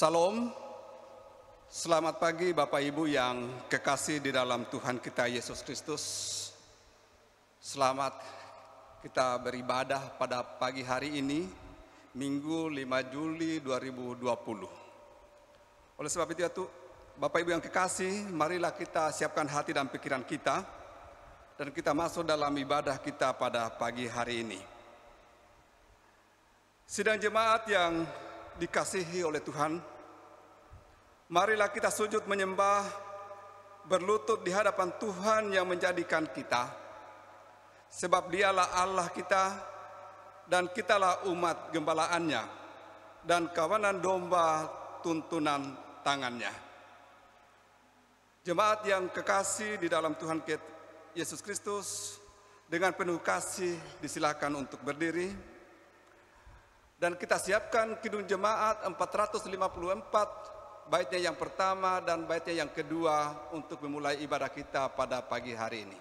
Salam, selamat pagi Bapak Ibu yang kekasih di dalam Tuhan kita Yesus Kristus. Selamat kita beribadah pada pagi hari ini, Minggu 5 Juli 2020. Oleh sebab itu, Bapak Ibu yang kekasih, marilah kita siapkan hati dan pikiran kita, dan kita masuk dalam ibadah kita pada pagi hari ini. Sidang jemaat yang dikasihi oleh Tuhan, marilah kita sujud menyembah, berlutut di hadapan Tuhan yang menjadikan kita, sebab Dialah Allah kita dan kitalah umat gembalaannya dan kawanan domba tuntunan tangannya. Jemaat yang kekasih di dalam Tuhan Yesus Kristus, dengan penuh kasih disilakan untuk berdiri. Dan kita siapkan kidung jemaat 454, baitnya yang pertama dan baitnya yang kedua untuk memulai ibadah kita pada pagi hari ini.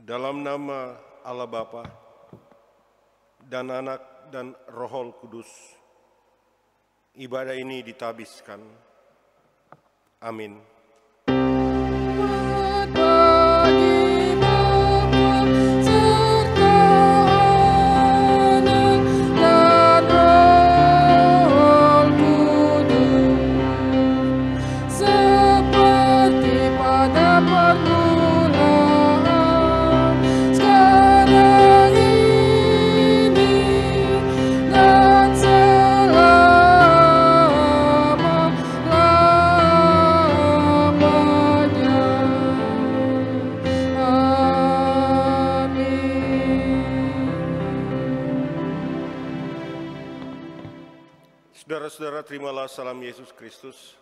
Dalam nama Allah Bapa dan Anak dan Roh Kudus, ibadah ini ditabiskan. Amin. Selama Saudara-saudara, terimalah salam Yesus Kristus.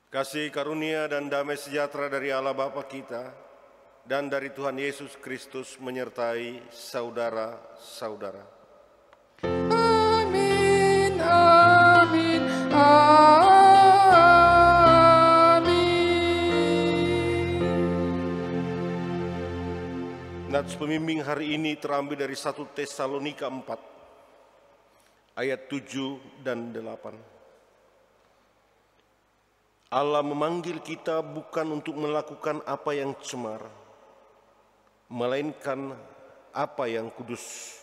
Kasih karunia dan damai sejahtera dari Allah Bapa kita dan dari Tuhan Yesus Kristus menyertai saudara-saudara. Amin, amin, amin. Nats pembimbing hari ini terambil dari 1 Tesalonika 4 ayat 7 dan 8. Allah memanggil kita bukan untuk melakukan apa yang cemar, melainkan apa yang kudus.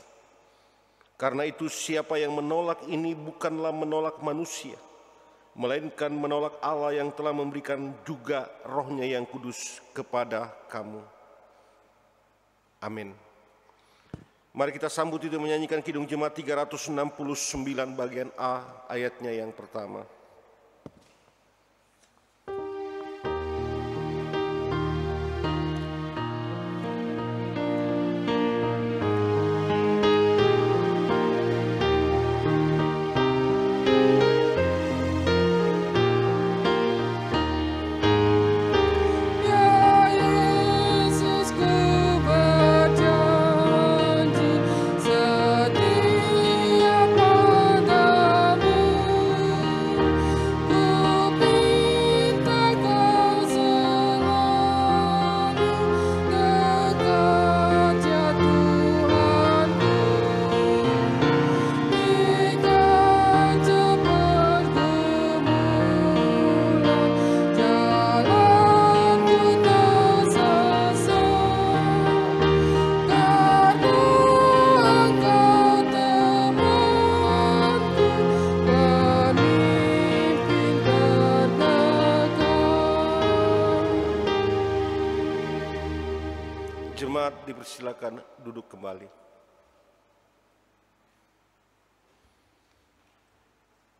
Karena itu siapa yang menolak ini bukanlah menolak manusia, melainkan menolak Allah yang telah memberikan juga Roh-Nya yang kudus kepada kamu. Amin. Mari kita sambut itu menyanyikan Kidung Jemaat 369 bagian A ayatnya yang pertama. Dipersilakan duduk kembali.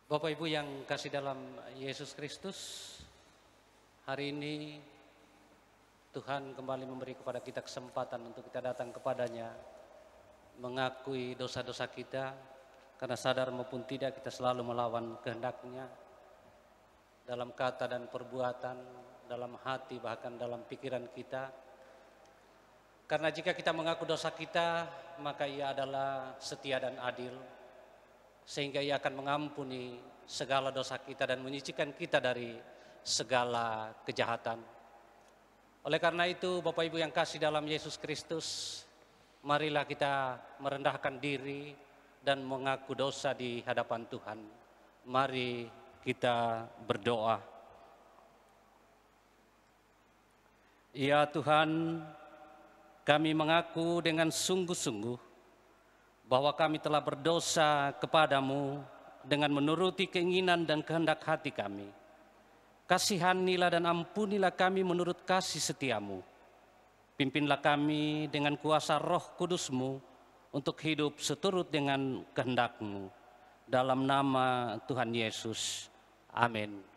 Bapak Ibu yang kasih dalam Yesus Kristus, hari ini Tuhan kembali memberi kepada kita kesempatan untuk kita datang kepadanya, mengakui dosa-dosa kita, karena sadar maupun tidak kita selalu melawan kehendak-Nya dalam kata dan perbuatan, dalam hati bahkan dalam pikiran kita. Karena jika kita mengaku dosa kita, maka Ia adalah setia dan adil, sehingga Ia akan mengampuni segala dosa kita dan menyucikan kita dari segala kejahatan. Oleh karena itu, Bapak Ibu yang kasih dalam Yesus Kristus, marilah kita merendahkan diri dan mengaku dosa di hadapan Tuhan. Mari kita berdoa. Ya Tuhan, kami mengaku dengan sungguh-sungguh bahwa kami telah berdosa kepadamu dengan menuruti keinginan dan kehendak hati kami. Kasihanilah dan ampunilah kami menurut kasih setiamu. Pimpinlah kami dengan kuasa Roh Kudus-Mu untuk hidup seturut dengan kehendak-Mu. Dalam nama Tuhan Yesus. Amin.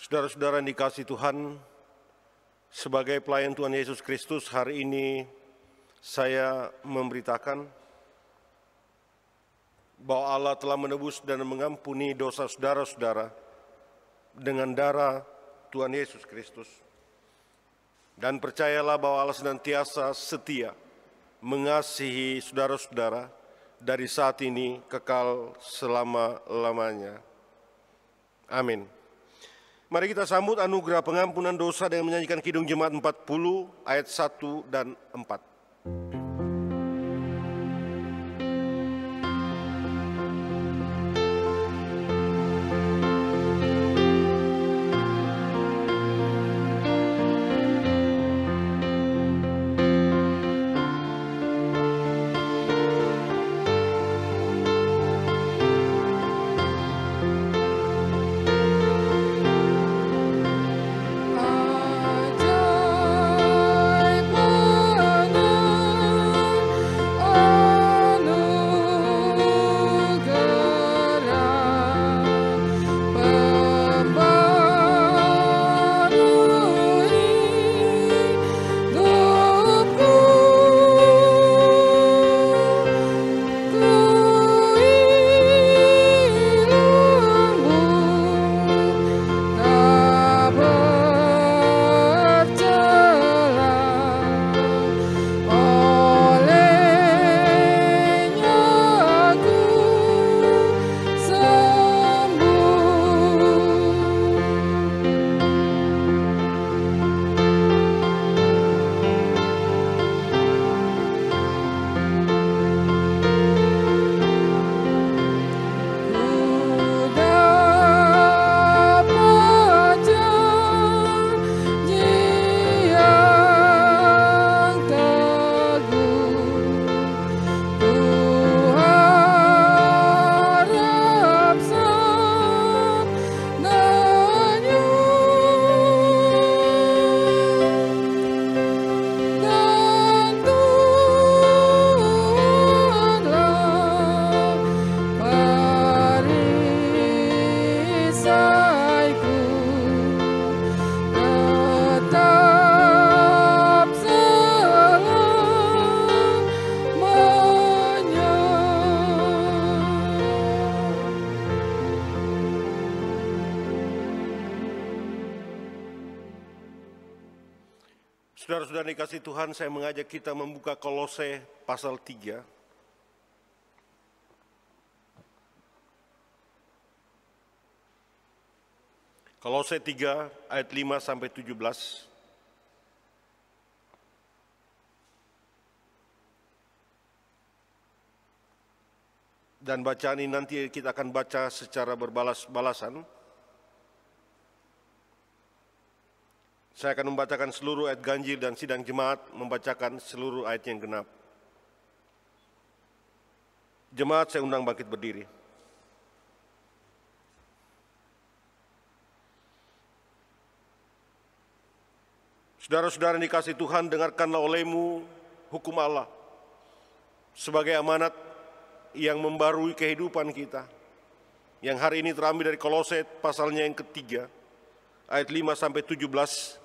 Saudara-saudara yang dikasihi Tuhan, sebagai pelayan Tuhan Yesus Kristus, hari ini saya memberitakan bahwa Allah telah menebus dan mengampuni dosa saudara-saudara dengan darah Tuhan Yesus Kristus. Dan percayalah bahwa Allah senantiasa setia mengasihi saudara-saudara dari saat ini kekal selama-lamanya. Amin. Mari kita sambut anugerah pengampunan dosa dengan menyanyikan Kidung Jemaat 40 ayat 1 dan 4. Ajaib perisaiku tetap selamanya. Saudara-saudara dikasihi Tuhan, saya mengajak kita membuka Kolose pasal 3. Kolose 3 ayat 5 sampai 17. Dan bacaan ini nanti kita akan baca secara berbalas-balasan. Saya akan membacakan seluruh ayat ganjil dan sidang jemaat membacakan seluruh ayat yang genap. Jemaat saya undang bangkit berdiri. Saudara-saudara yang dikasihi Tuhan, dengarkanlah olehmu hukum Allah sebagai amanat yang membarui kehidupan kita, yang hari ini terambil dari Kolose pasalnya yang ketiga, ayat 5 sampai 17.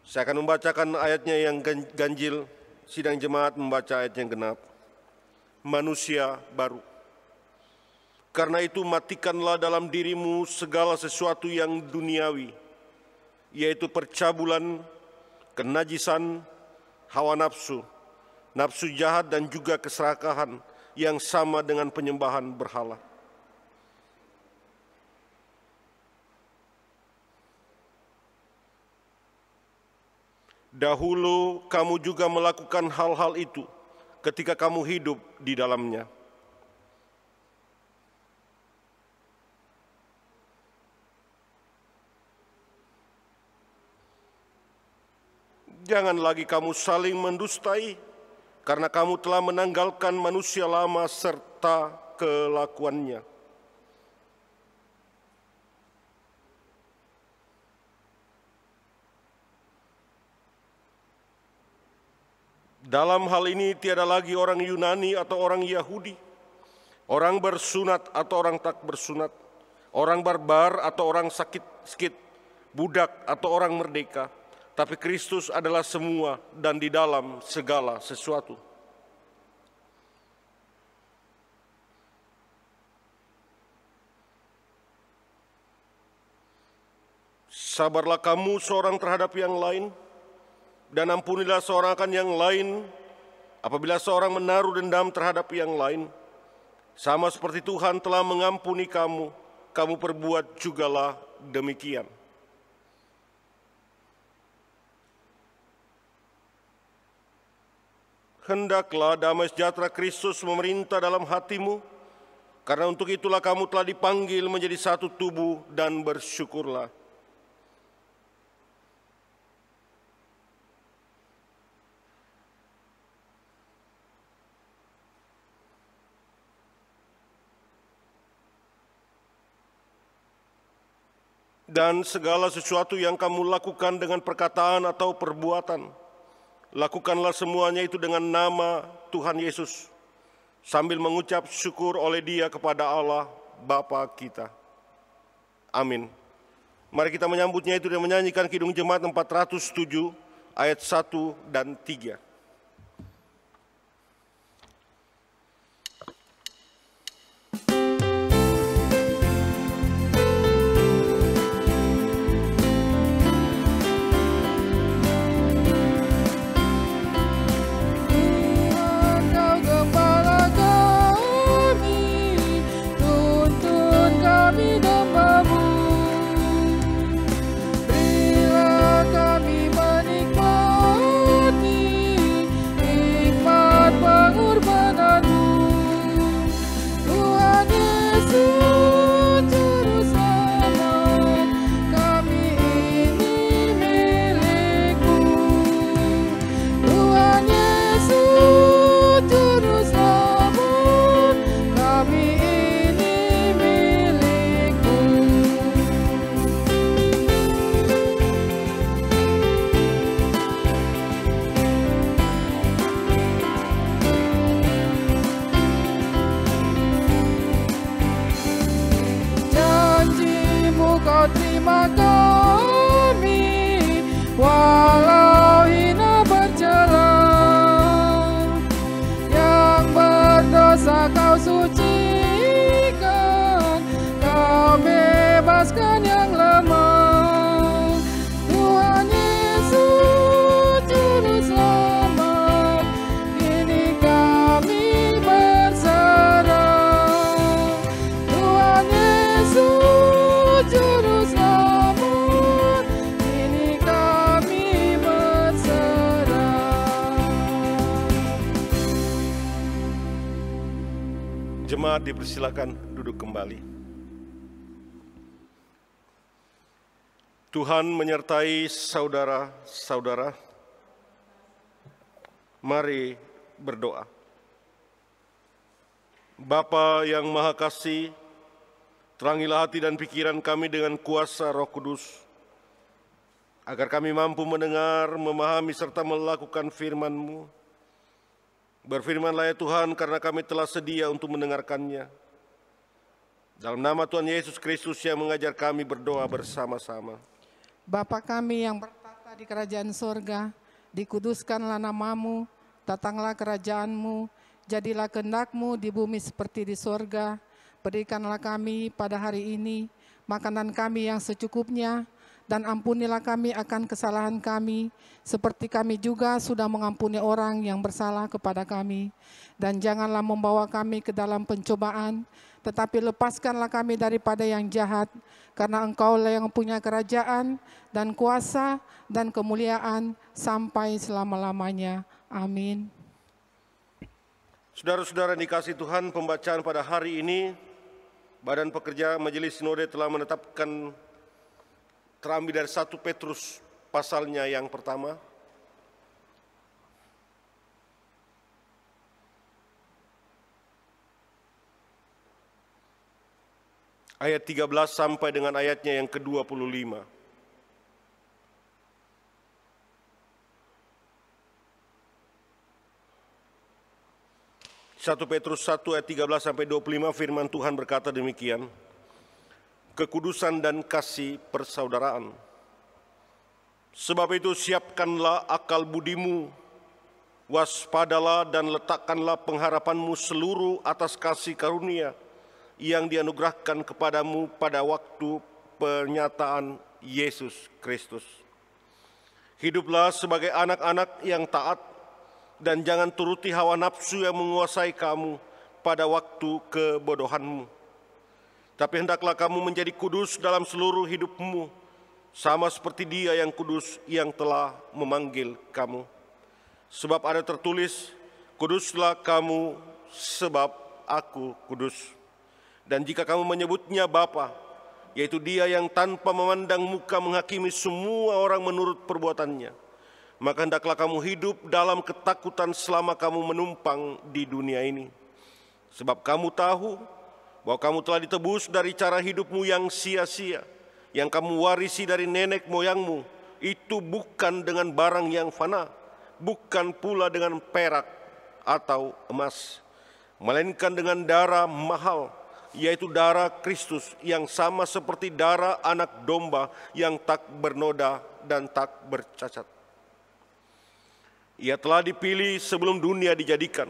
Saya akan membacakan ayatnya yang ganjil, sidang jemaat membaca ayat yang genap. Manusia baru. Karena itu matikanlah dalam dirimu segala sesuatu yang duniawi, yaitu percabulan, kenajisan, hawa nafsu, nafsu jahat dan juga keserakahan yang sama dengan penyembahan berhala. Dahulu kamu juga melakukan hal-hal itu ketika kamu hidup di dalamnya. Jangan lagi kamu saling mendustai, karena kamu telah menanggalkan manusia lama serta kelakuannya. Dalam hal ini tiada lagi orang Yunani atau orang Yahudi, orang bersunat atau orang tak bersunat, orang barbar atau orang sakit, budak atau orang merdeka. Tapi Kristus adalah semua dan di dalam segala sesuatu. Sabarlah kamu seorang terhadap yang lain, dan ampunilah seorang akan yang lain apabila seorang menaruh dendam terhadap yang lain. Sama seperti Tuhan telah mengampuni kamu, kamu perbuat jugalah demikian. Hendaklah damai sejahtera Kristus memerintah dalam hatimu, karena untuk itulah kamu telah dipanggil menjadi satu tubuh, dan bersyukurlah. Dan segala sesuatu yang kamu lakukan dengan perkataan atau perbuatan, lakukanlah semuanya itu dengan nama Tuhan Yesus, sambil mengucap syukur oleh Dia kepada Allah Bapa kita. Amin. Mari kita menyambutnya itu dan menyanyikan Kidung Jemaat 407 ayat 1 dan 3. Berilah kami menikmati Kau terima kami, walau hina bercela. Yang berdosa Kau sucikan, Kau bebaskan yang lemah. Tuhan Yesus Juru Selamat, kini kami berserah. Tuhan Yesus Juru Selamat, kini kami berserah. Jemaat dipersilakan duduk kembali. Tuhan menyertai saudara-saudara. Mari berdoa. Bapa yang Maha Kasih, terangilah hati dan pikiran kami dengan kuasa Roh Kudus, agar kami mampu mendengar, memahami, serta melakukan firman-Mu. Berfirmanlah ya Tuhan, karena kami telah sedia untuk mendengarkannya. Dalam nama Tuhan Yesus Kristus yang mengajar kami berdoa bersama-sama. Bapa kami yang bertata di kerajaan sorga, dikuduskanlah namamu, datanglah kerajaan-Mu, jadilah kehendak-Mu di bumi seperti di sorga. Berikanlah kami pada hari ini makanan kami yang secukupnya, dan ampunilah kami akan kesalahan kami, seperti kami juga sudah mengampuni orang yang bersalah kepada kami. Dan janganlah membawa kami ke dalam pencobaan, tetapi lepaskanlah kami daripada yang jahat, karena Engkau-Lah yang punya kerajaan dan kuasa dan kemuliaan sampai selama-lamanya. Amin. Saudara-saudara dikasihi Tuhan, pembacaan pada hari ini, Badan Pekerja Majelis Sinode telah menetapkan terambil dari 1 Petrus pasalnya yang pertama. Ayat 13 sampai dengan ayatnya yang ke-25. Satu Petrus 1 ayat 13 sampai 25 firman Tuhan berkata demikian. Kekudusan dan kasih persaudaraan. Sebab itu siapkanlah akal budimu, waspadalah dan letakkanlah pengharapanmu seluruh atas kasih karunia yang dianugerahkan kepadamu pada waktu pernyataan Yesus Kristus. Hiduplah sebagai anak-anak yang taat dan jangan turuti hawa nafsu yang menguasai kamu pada waktu kebodohanmu. Tapi hendaklah kamu menjadi kudus dalam seluruh hidupmu, sama seperti Dia yang kudus yang telah memanggil kamu. Sebab ada tertulis, kuduslah kamu sebab aku kudus. Dan jika kamu menyebutnya Bapa, yaitu Dia yang tanpa memandang muka menghakimi semua orang menurut perbuatannya, maka hendaklah kamu hidup dalam ketakutan selama kamu menumpang di dunia ini. Sebab kamu tahu bahwa kamu telah ditebus dari cara hidupmu yang sia-sia, yang kamu warisi dari nenek moyangmu, itu bukan dengan barang yang fana, bukan pula dengan perak atau emas, melainkan dengan darah mahal, yaitu darah Kristus yang sama seperti darah anak domba yang tak bernoda dan tak bercacat. Ia telah dipilih sebelum dunia dijadikan,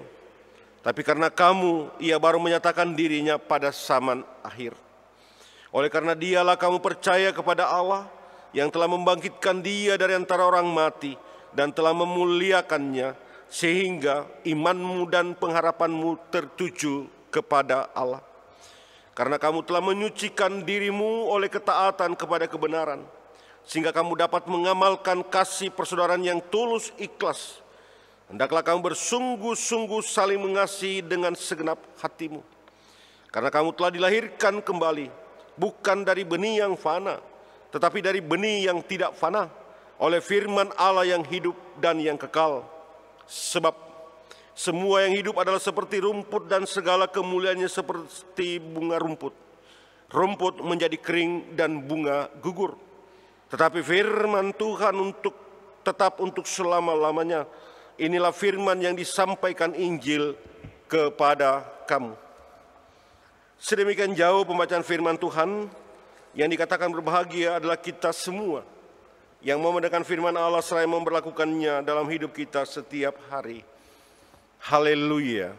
tapi karena kamu, Ia baru menyatakan dirinya pada zaman akhir. Oleh karena Dialah kamu percaya kepada Allah yang telah membangkitkan Dia dari antara orang mati dan telah memuliakannya, sehingga imanmu dan pengharapanmu tertuju kepada Allah. Karena kamu telah menyucikan dirimu oleh ketaatan kepada kebenaran, sehingga kamu dapat mengamalkan kasih persaudaraan yang tulus ikhlas. Hendaklah kamu bersungguh-sungguh saling mengasihi dengan segenap hatimu. Karena kamu telah dilahirkan kembali, bukan dari benih yang fana, tetapi dari benih yang tidak fana, oleh firman Allah yang hidup dan yang kekal. Sebab semua yang hidup adalah seperti rumput dan segala kemuliaannya seperti bunga rumput. Rumput menjadi kering dan bunga gugur. Tetapi firman Tuhan tetap untuk selama-lamanya. Inilah firman yang disampaikan Injil kepada kamu. Sedemikian jauh pembacaan firman Tuhan. Yang dikatakan berbahagia adalah kita semua yang mau mendengarkan firman Allah seraya memperlakukannya dalam hidup kita setiap hari. Haleluya.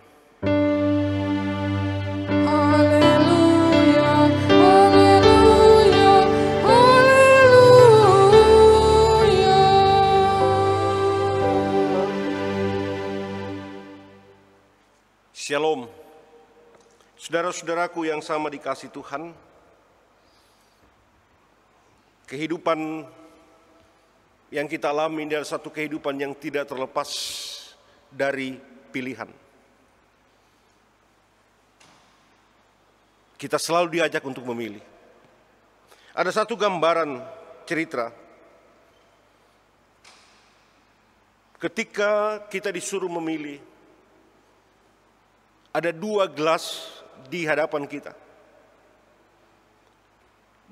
Haleluya, haleluya, haleluya. Shalom. Saudara-saudaraku yang sama dikasih Tuhan, kehidupan yang kita alami adalah satu kehidupan yang tidak terlepas dari pilihan. Kita selalu diajak untuk memilih. Ada satu gambaran cerita ketika kita disuruh memilih. Ada 2 gelas di hadapan kita.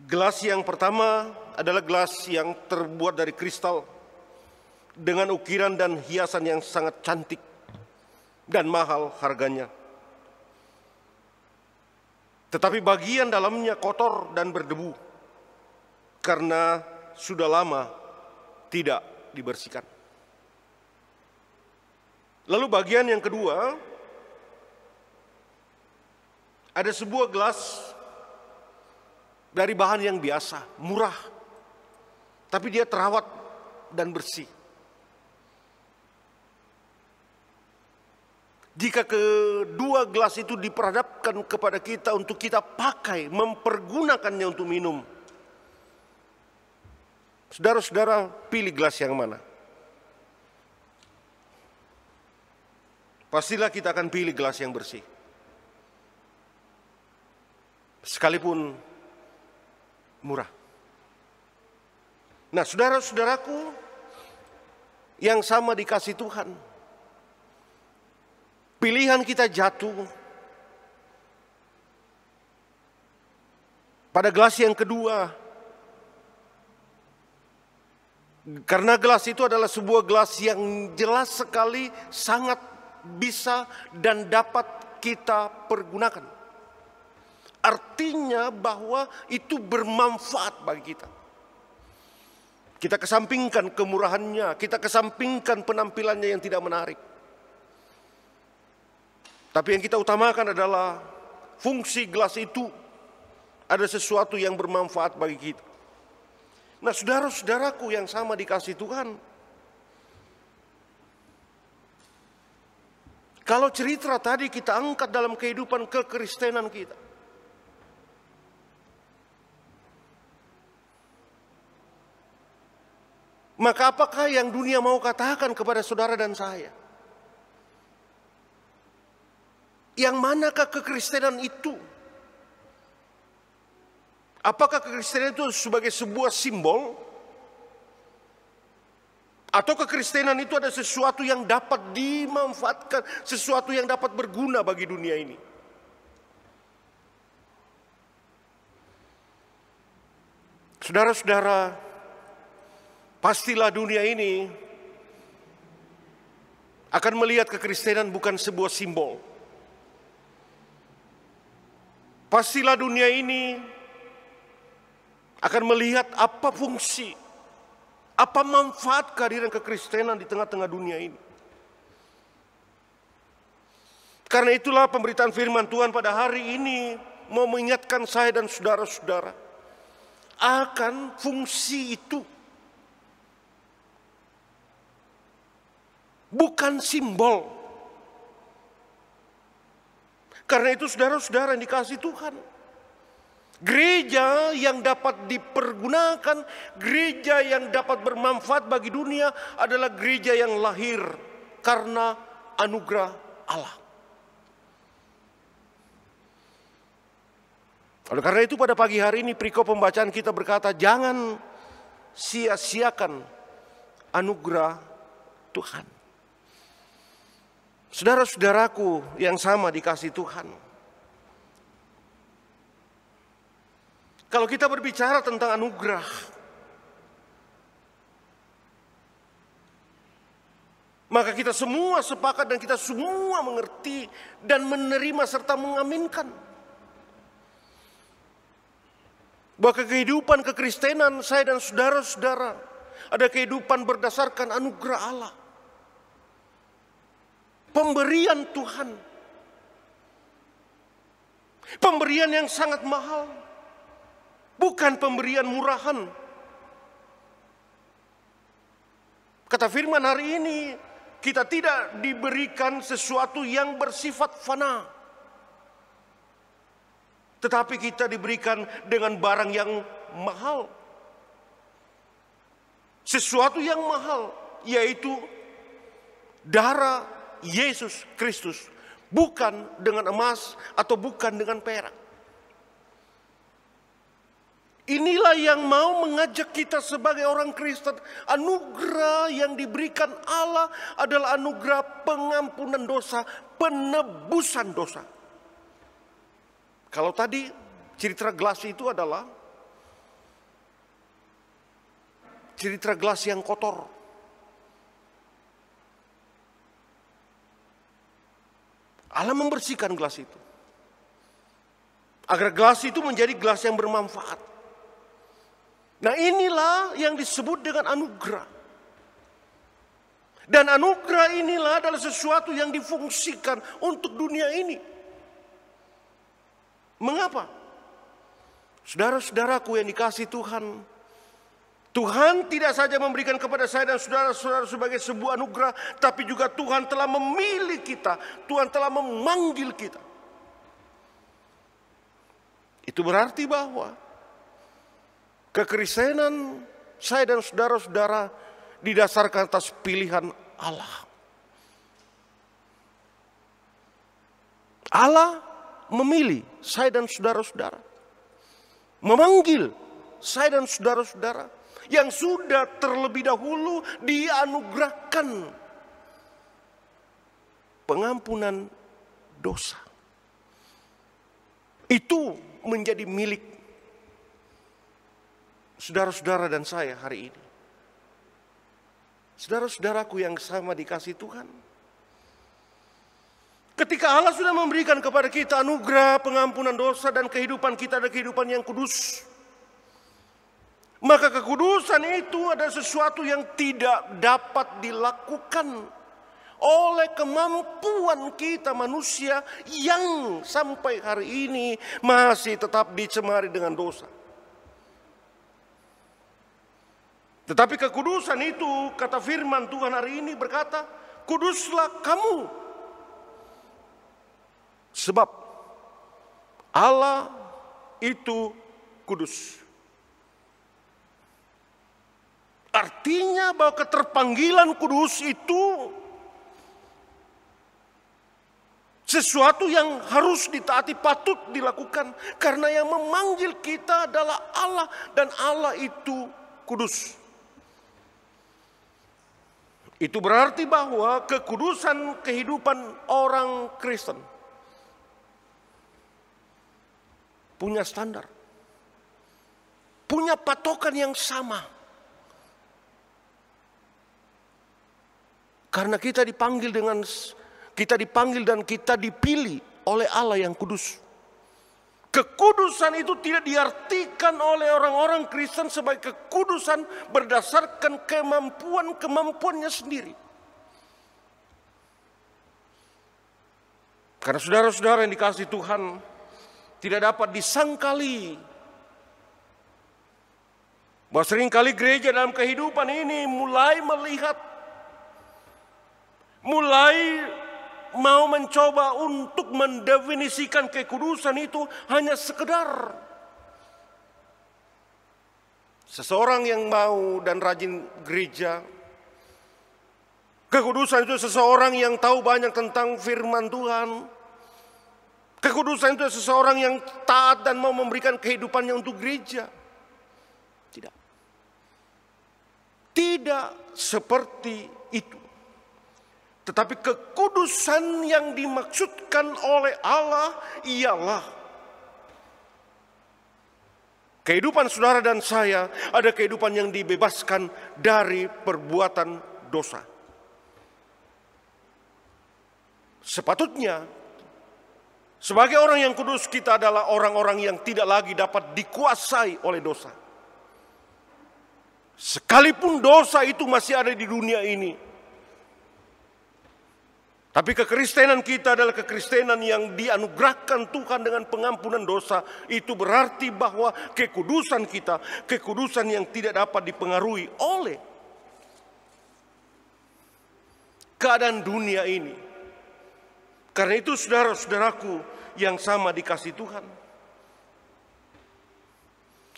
Gelas yang pertama adalah gelas yang terbuat dari kristal dengan ukiran dan hiasan yang sangat cantik dan mahal harganya. Tetapi bagian dalamnya kotor dan berdebu karena sudah lama tidak dibersihkan. Lalu bagian yang kedua, ada sebuah gelas dari bahan yang biasa, murah, tapi dia terawat dan bersih. Jika kedua gelas itu diperhadapkan kepada kita untuk kita pakai, mempergunakannya untuk minum, saudara-saudara pilih gelas yang mana? Pastilah kita akan pilih gelas yang bersih. Sekalipun murah. Nah, saudara-saudaraku yang sama dikasih Tuhan, pilihan kita jatuh pada gelas yang kedua. Karena gelas itu adalah sebuah gelas yang jelas sekali sangat bisa dan dapat kita pergunakan. Artinya bahwa itu bermanfaat bagi kita. Kita kesampingkan kemurahannya, kita kesampingkan penampilannya yang tidak menarik. Tapi yang kita utamakan adalah fungsi gelas itu ada sesuatu yang bermanfaat bagi kita. Nah, saudara-saudaraku yang sama dikasih Tuhan, kalau cerita tadi kita angkat dalam kehidupan kekristenan kita, maka apakah yang dunia mau katakan kepada saudara dan saya? Yang manakah kekristenan itu? Apakah kekristenan itu sebagai sebuah simbol? Atau kekristenan itu ada sesuatu yang dapat dimanfaatkan, sesuatu yang dapat berguna bagi dunia ini? Saudara-saudara, pastilah dunia ini akan melihat kekristenan bukan sebuah simbol. Pastilah dunia ini akan melihat apa fungsi, apa manfaat kehadiran kekristenan di tengah-tengah dunia ini. Karena itulah pemberitaan firman Tuhan pada hari ini mau mengingatkan saya dan saudara-saudara akan fungsi itu. Bukan simbol. Karena itu saudara-saudara yang dikasih Tuhan, gereja yang dapat dipergunakan, gereja yang dapat bermanfaat bagi dunia adalah gereja yang lahir karena anugerah Allah. Oleh karena itu pada pagi hari ini perikop pembacaan kita berkata, jangan sia-siakan anugerah Tuhan. Saudara-saudaraku yang sama dikasih Tuhan, kalau kita berbicara tentang anugerah, maka kita semua sepakat dan kita semua mengerti dan menerima serta mengaminkan Bahwa kehidupan kekristenan saya dan saudara-saudara ada kehidupan berdasarkan anugerah Allah. Pemberian Tuhan. Pemberian yang sangat mahal. Bukan pemberian murahan. Kata firman hari ini, kita tidak diberikan sesuatu yang bersifat fana. Tetapi kita diberikan dengan barang yang mahal. Sesuatu yang mahal, yaitu darah Yesus Kristus. Bukan dengan emas atau bukan dengan perak. Inilah yang mau mengajak kita sebagai orang Kristen. Anugerah yang diberikan Allah adalah anugerah pengampunan dosa, penebusan dosa. Kalau tadi cerita gelas itu adalah cerita gelas yang kotor. Allah membersihkan gelas itu. Agar gelas itu menjadi gelas yang bermanfaat. Nah, inilah yang disebut dengan anugerah. Dan anugerah inilah adalah sesuatu yang difungsikan untuk dunia ini. Mengapa? Saudara-saudaraku yang dikasihi Tuhan, Tuhan tidak saja memberikan kepada saya dan saudara-saudara sebagai sebuah anugerah, tapi juga Tuhan telah memilih kita, Tuhan telah memanggil kita. Itu berarti bahwa kekristenan saya dan saudara-saudara didasarkan atas pilihan Allah. Allah memilih saya dan saudara-saudara, memanggil saya dan saudara-saudara yang sudah terlebih dahulu dianugerahkan pengampunan dosa. Itu menjadi milik saudara-saudara dan saya hari ini. Saudara-saudaraku yang sama dikasihi Tuhan, ketika Allah sudah memberikan kepada kita anugerah pengampunan dosa dan kehidupan kita adalah kehidupan yang kudus, maka kekudusan itu adalah sesuatu yang tidak dapat dilakukan oleh kemampuan kita manusia yang sampai hari ini masih tetap dicemari dengan dosa. Tetapi kekudusan itu, kata firman Tuhan hari ini berkata, kuduslah kamu. Sebab Allah itu kudus. Artinya bahwa keterpanggilan kudus itu sesuatu yang harus ditaati, patut dilakukan. Karena yang memanggil kita adalah Allah dan Allah itu kudus. Itu berarti bahwa kekudusan kehidupan orang Kristen punya standar, punya patokan yang sama. Karena kita dipanggil dan kita dipilih oleh Allah yang kudus. Kekudusan itu tidak diartikan oleh orang-orang Kristen sebagai kekudusan berdasarkan kemampuannya sendiri. Karena saudara-saudara yang dikasihi Tuhan, tidak dapat disangkali bahwa seringkali gereja dalam kehidupan ini mulai mau mencoba untuk mendefinisikan kekudusan itu hanya sekedar seseorang yang mau dan rajin gereja. Kekudusan itu seseorang yang tahu banyak tentang firman Tuhan. Kekudusan itu seseorang yang taat dan mau memberikan kehidupannya untuk gereja. Tidak. Tidak seperti itu. Tetapi kekudusan yang dimaksudkan oleh Allah ialah kehidupan saudara dan saya ada kehidupan yang dibebaskan dari perbuatan dosa. Sepatutnya Sebagai orang yang kudus, kita adalah orang-orang yang tidak lagi dapat dikuasai oleh dosa. Sekalipun dosa itu masih ada di dunia ini, tapi kekristenan kita adalah kekristenan yang dianugerahkan Tuhan dengan pengampunan dosa. Itu berarti bahwa kekudusan kita, kekudusan yang tidak dapat dipengaruhi oleh keadaan dunia ini. Karena itu saudara-saudaraku yang sama dikasih Tuhan,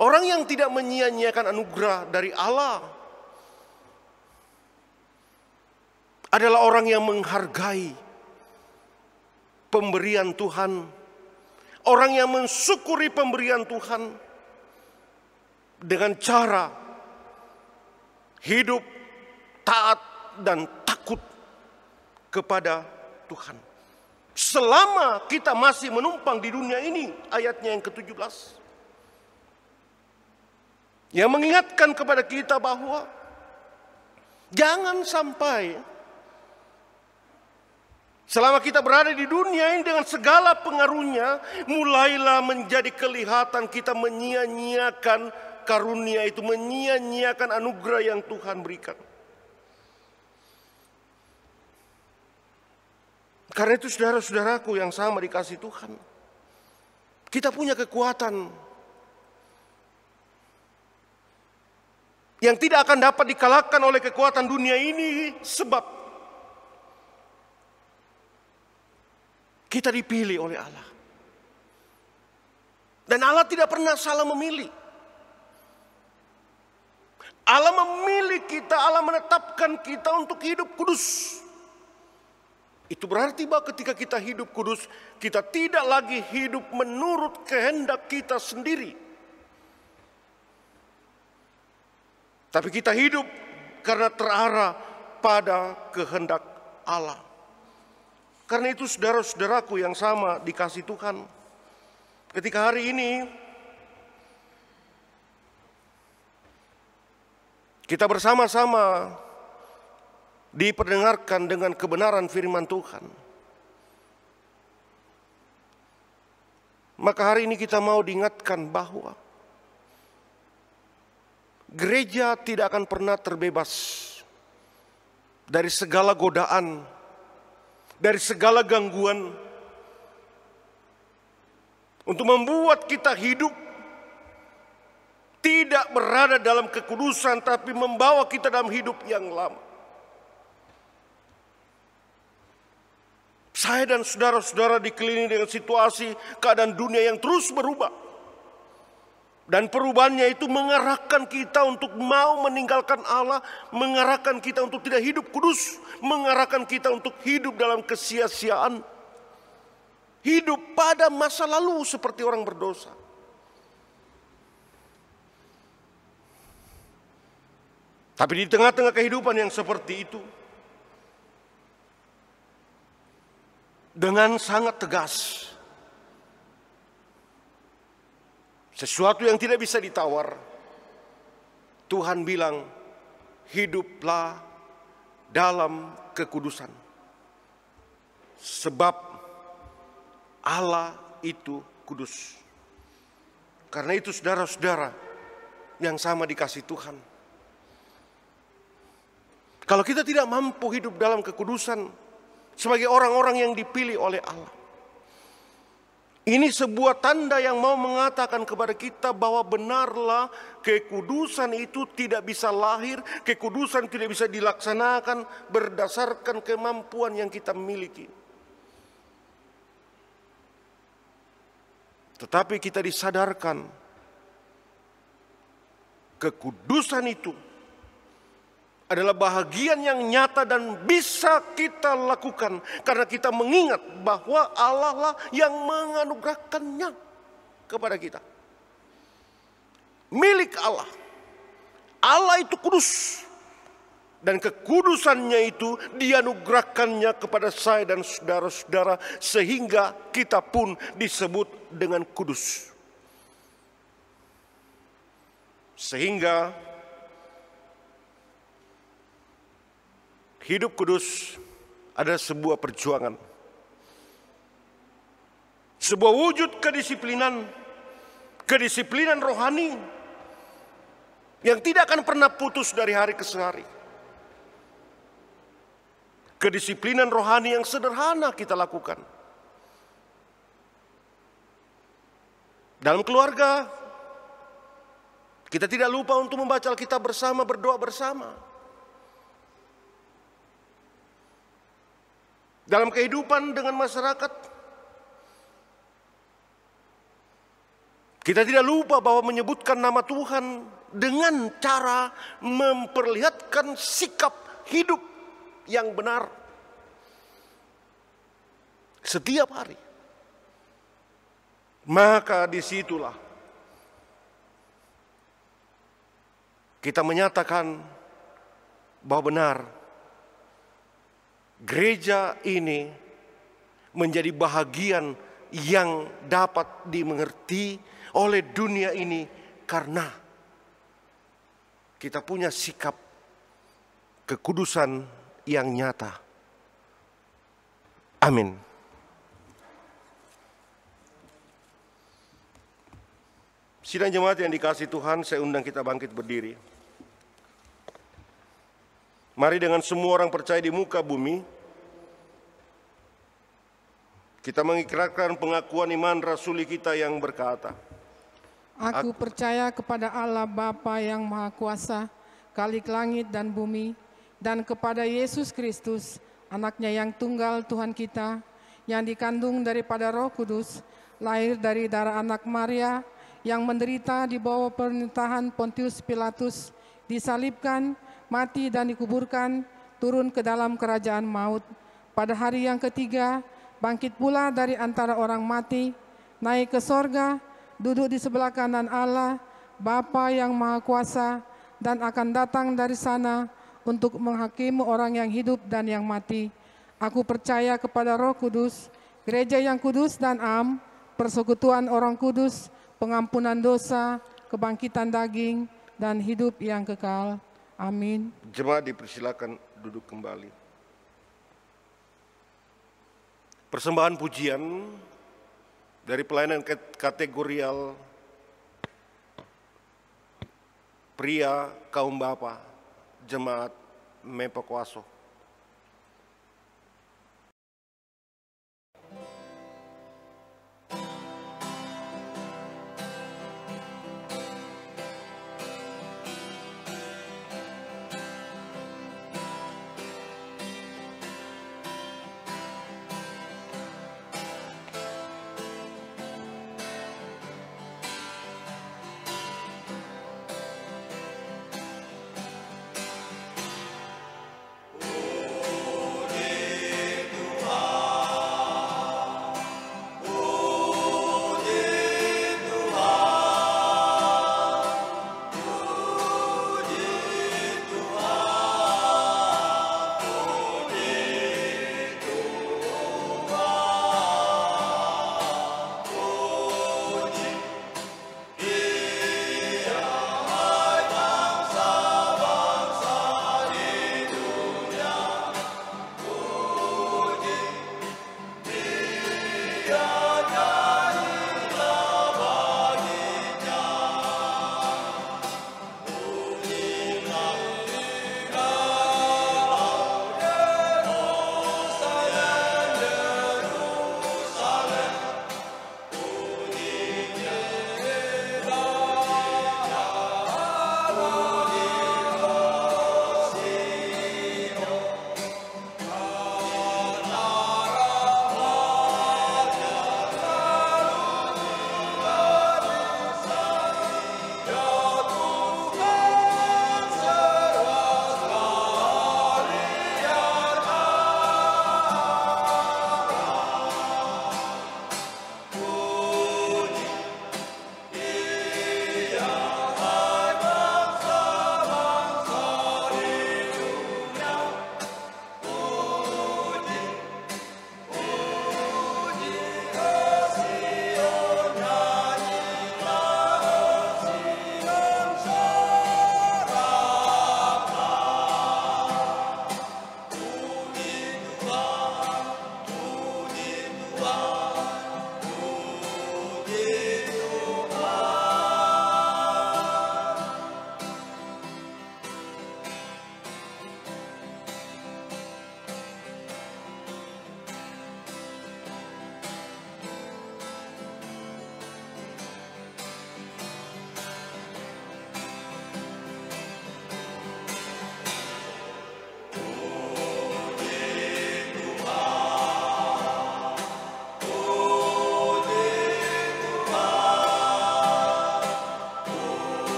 orang yang tidak menyia-nyiakan anugerah dari Allah adalah orang yang menghargai pemberian Tuhan, orang yang mensyukuri pemberian Tuhan dengan cara hidup taat dan takut kepada Tuhan. Selama kita masih menumpang di dunia ini, ayatnya yang ke-17. Yang mengingatkan kepada kita bahwa jangan sampai selama kita berada di dunia ini dengan segala pengaruhnya, mulailah menjadi kelihatan kita menyia-nyiakan karunia itu, menyia-nyiakan anugerah yang Tuhan berikan. Karena itu saudara-saudaraku yang sama dikasih Tuhan, kita punya kekuatan yang tidak akan dapat dikalahkan oleh kekuatan dunia ini, sebab kita dipilih oleh Allah. Dan Allah tidak pernah salah memilih. Allah memilih kita, Allah menetapkan kita untuk hidup kudus. Itu berarti bahwa ketika kita hidup kudus, kita tidak lagi hidup menurut kehendak kita sendiri. Tapi kita hidup karena terarah pada kehendak Allah. Karena itu saudara-saudaraku yang sama dikasih Tuhan, ketika hari ini kita bersama-sama diperdengarkan dengan kebenaran firman Tuhan, maka hari ini kita mau diingatkan bahwa gereja tidak akan pernah terbebas dari segala godaan, dari segala gangguan, untuk membuat kita hidup tidak berada dalam kekudusan, tapi membawa kita dalam hidup yang lama. Saya dan saudara-saudara dikelilingi dengan situasi keadaan dunia yang terus berubah. Dan perubahannya itu mengarahkan kita untuk mau meninggalkan Allah, mengarahkan kita untuk tidak hidup kudus, mengarahkan kita untuk hidup dalam kesia-siaan, hidup pada masa lalu seperti orang berdosa. Tapi di tengah-tengah kehidupan yang seperti itu, dengan sangat tegas, sesuatu yang tidak bisa ditawar, Tuhan bilang, hiduplah dalam kekudusan. Sebab Allah itu kudus. Karena itu saudara-saudara yang sama dikasih Tuhan, kalau kita tidak mampu hidup dalam kekudusan sebagai orang-orang yang dipilih oleh Allah, ini sebuah tanda yang mau mengatakan kepada kita bahwa benarlah kekudusan itu tidak bisa lahir, kekudusan tidak bisa dilaksanakan berdasarkan kemampuan yang kita miliki. Tetapi kita disadarkan kekudusan itu adalah bahagian yang nyata dan bisa kita lakukan karena kita mengingat bahwa Allah lah yang menganugerahkannya kepada kita. Milik Allah. Allah itu kudus. Dan kekudusannya itu dianugerahkannya kepada saya dan saudara-saudara sehingga kita pun disebut dengan kudus. Sehingga hidup kudus adalah sebuah perjuangan. Sebuah wujud kedisiplinan rohani yang tidak akan pernah putus dari hari ke hari. Kedisiplinan rohani yang sederhana kita lakukan. Dalam keluarga, kita tidak lupa untuk membaca Alkitab bersama, berdoa bersama. Dalam kehidupan dengan masyarakat, kita tidak lupa bahwa menyebutkan nama Tuhan dengan cara memperlihatkan sikap hidup yang benar setiap hari. Maka disitulah kita menyatakan bahwa benar gereja ini menjadi bahagian yang dapat dimengerti oleh dunia ini karena kita punya sikap kekudusan yang nyata. Amin. Sidang jemaat yang dikasihi Tuhan, saya undang kita bangkit berdiri. Mari dengan semua orang percaya di muka bumi, kita mengikrarkan pengakuan iman rasuli kita yang berkata, Aku percaya kepada Allah Bapa yang Maha Kuasa, Khalik langit dan bumi, dan kepada Yesus Kristus, anaknya yang tunggal Tuhan kita, yang dikandung daripada Roh Kudus, lahir dari darah anak Maria, yang menderita di bawah pemerintahan Pontius Pilatus, disalibkan, mati dan dikuburkan, turun ke dalam kerajaan maut. Pada hari yang ketiga, bangkit pula dari antara orang mati, naik ke sorga, duduk di sebelah kanan Allah, Bapa yang Maha Kuasa, dan akan datang dari sana untuk menghakimi orang yang hidup dan yang mati. Aku percaya kepada Roh Kudus, gereja yang kudus dan am, persekutuan orang kudus, pengampunan dosa, kebangkitan daging, dan hidup yang kekal. Amin. Jemaat dipersilakan duduk kembali. Persembahan pujian dari pelayanan kategorial pria kaum bapa jemaat Mepokwaso. Oh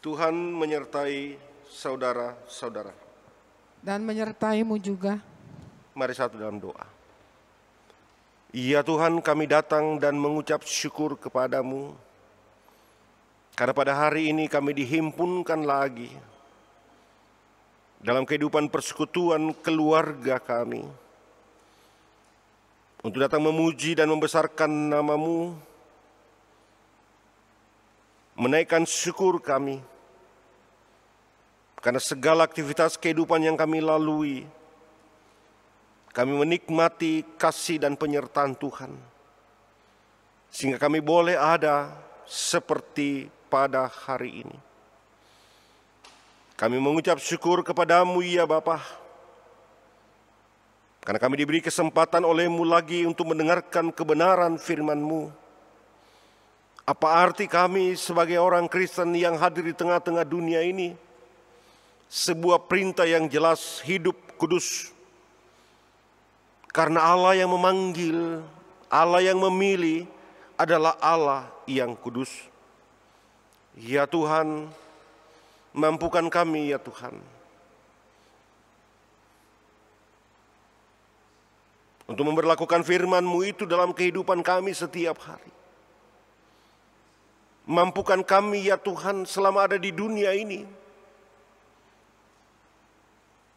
Tuhan menyertai saudara-saudara. Dan menyertaimu juga. Mari satu dalam doa. Ya Tuhan, kami datang dan mengucap syukur kepadamu, karena pada hari ini kami dihimpunkan lagi dalam kehidupan persekutuan keluarga kami, untuk datang memuji dan membesarkan nama-Mu, menaikkan syukur kami, karena segala aktivitas kehidupan yang kami lalui, kami menikmati kasih dan penyertaan Tuhan, sehingga kami boleh ada seperti pada hari ini. Kami mengucap syukur kepadamu ya Bapa, karena kami diberi kesempatan oleh-Mu lagi untuk mendengarkan kebenaran firman-Mu. Apa arti kami sebagai orang Kristen yang hadir di tengah-tengah dunia ini? Sebuah perintah yang jelas, hidup kudus. Karena Allah yang memanggil, Allah yang memilih adalah Allah yang kudus. Ya Tuhan, mampukan kami ya Tuhan, untuk memberlakukan firman-Mu itu dalam kehidupan kami setiap hari. Mampukan kami ya Tuhan selama ada di dunia ini.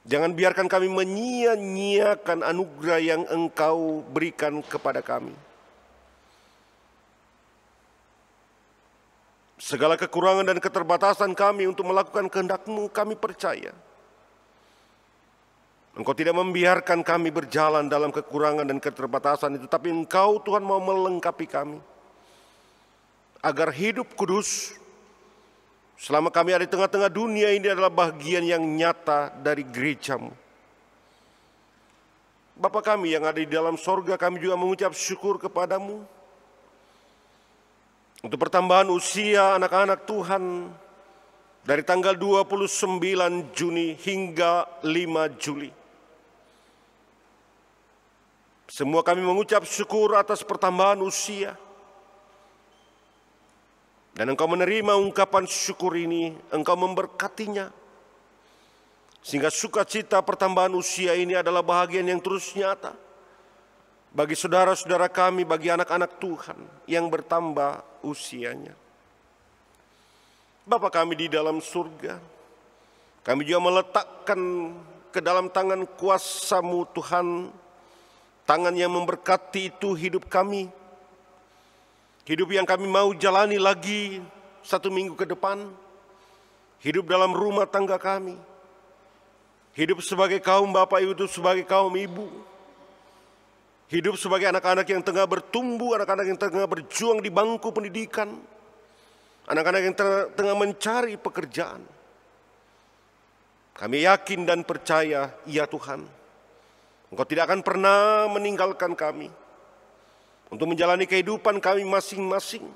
Jangan biarkan kami menyia-nyiakan anugerah yang Engkau berikan kepada kami. Segala kekurangan dan keterbatasan kami untuk melakukan kehendak-Mu, kami percaya Engkau tidak membiarkan kami berjalan dalam kekurangan dan keterbatasan itu, tapi Engkau Tuhan mau melengkapi kami, agar hidup kudus selama kami ada di tengah-tengah dunia ini adalah bagian yang nyata dari gereja-Mu. Bapa kami yang ada di dalam sorga, kami juga mengucap syukur kepadamu untuk pertambahan usia anak-anak Tuhan dari tanggal 29 Juni hingga 5 Juli. Semua kami mengucap syukur atas pertambahan usia. Dan Engkau menerima ungkapan syukur ini, Engkau memberkatinya. Sehingga sukacita pertambahan usia ini adalah bahagian yang terus nyata bagi saudara-saudara kami, bagi anak-anak Tuhan yang bertambah usianya. Bapa kami di dalam surga, kami juga meletakkan ke dalam tangan kuasa-Mu Tuhan, tangan yang memberkati itu hidup kami. Hidup yang kami mau jalani lagi 1 minggu ke depan. Hidup dalam rumah tangga kami. Hidup sebagai kaum bapak ibu, sebagai kaum ibu. Hidup sebagai anak-anak yang tengah bertumbuh, anak-anak yang tengah berjuang di bangku pendidikan. Anak-anak yang tengah mencari pekerjaan. Kami yakin dan percaya, ya Tuhan, Engkau tidak akan pernah meninggalkan kami untuk menjalani kehidupan kami masing-masing.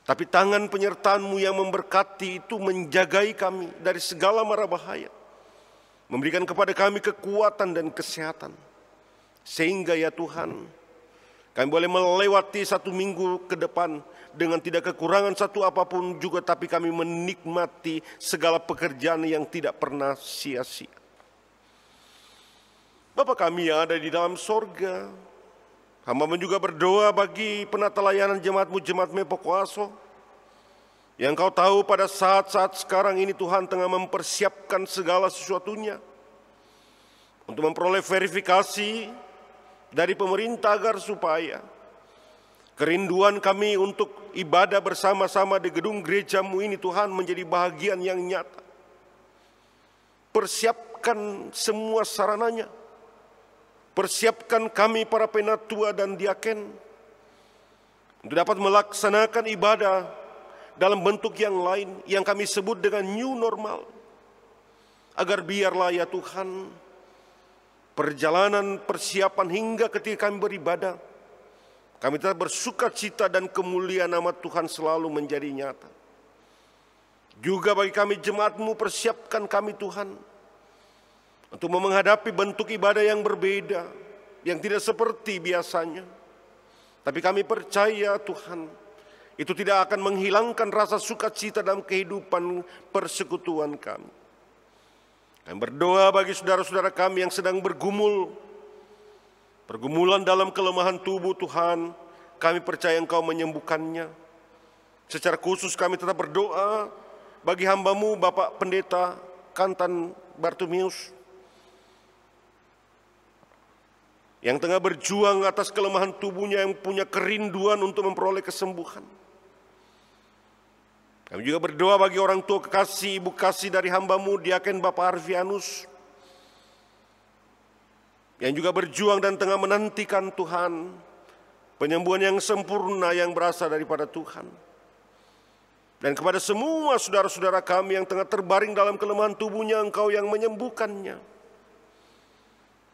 Tapi tangan penyertaan-Mu yang memberkati itu menjagai kami dari segala mara bahaya, memberikan kepada kami kekuatan dan kesehatan. Sehingga ya Tuhan, kami boleh melewati 1 minggu ke depan dengan tidak kekurangan satu apapun juga, tapi kami menikmati segala pekerjaan yang tidak pernah sia-sia. Bapa kami yang ada di dalam sorga, hamba juga berdoa bagi penata layanan jemaat-Mu, jemaat Mepokoaso, yang Kau tahu pada saat-saat sekarang ini Tuhan tengah mempersiapkan segala sesuatunya untuk memperoleh verifikasi dari pemerintah agar supaya kerinduan kami untuk ibadah bersama-sama di gedung gereja-Mu ini Tuhan menjadi bahagian yang nyata. Persiapkan semua sarananya. Persiapkan kami para penatua dan diaken untuk dapat melaksanakan ibadah dalam bentuk yang lain yang kami sebut dengan new normal. Agar biarlah ya Tuhan, perjalanan persiapan hingga ketika kami beribadah, kami tetap bersukacita dan kemuliaan nama Tuhan selalu menjadi nyata. Juga bagi kami jemaat-Mu, persiapkan kami Tuhan untuk menghadapi bentuk ibadah yang berbeda, yang tidak seperti biasanya. Tapi kami percaya Tuhan, itu tidak akan menghilangkan rasa sukacita dalam kehidupan persekutuan kami. Kami berdoa bagi saudara-saudara kami yang sedang pergumulan dalam kelemahan tubuh Tuhan, kami percaya Engkau menyembuhkannya. Secara khusus kami tetap berdoa bagi hamba-Mu Bapak Pendeta Kantan Bartumius, yang tengah berjuang atas kelemahan tubuhnya, yang punya kerinduan untuk memperoleh kesembuhan. Kami juga berdoa bagi orang tua kekasih, ibu kasih dari hamba-Mu Diaken Bapak Arvianus, yang juga berjuang dan tengah menantikan Tuhan penyembuhan yang sempurna yang berasal daripada Tuhan. Dan kepada semua saudara-saudara kami yang tengah terbaring dalam kelemahan tubuhnya, Engkau yang menyembuhkannya.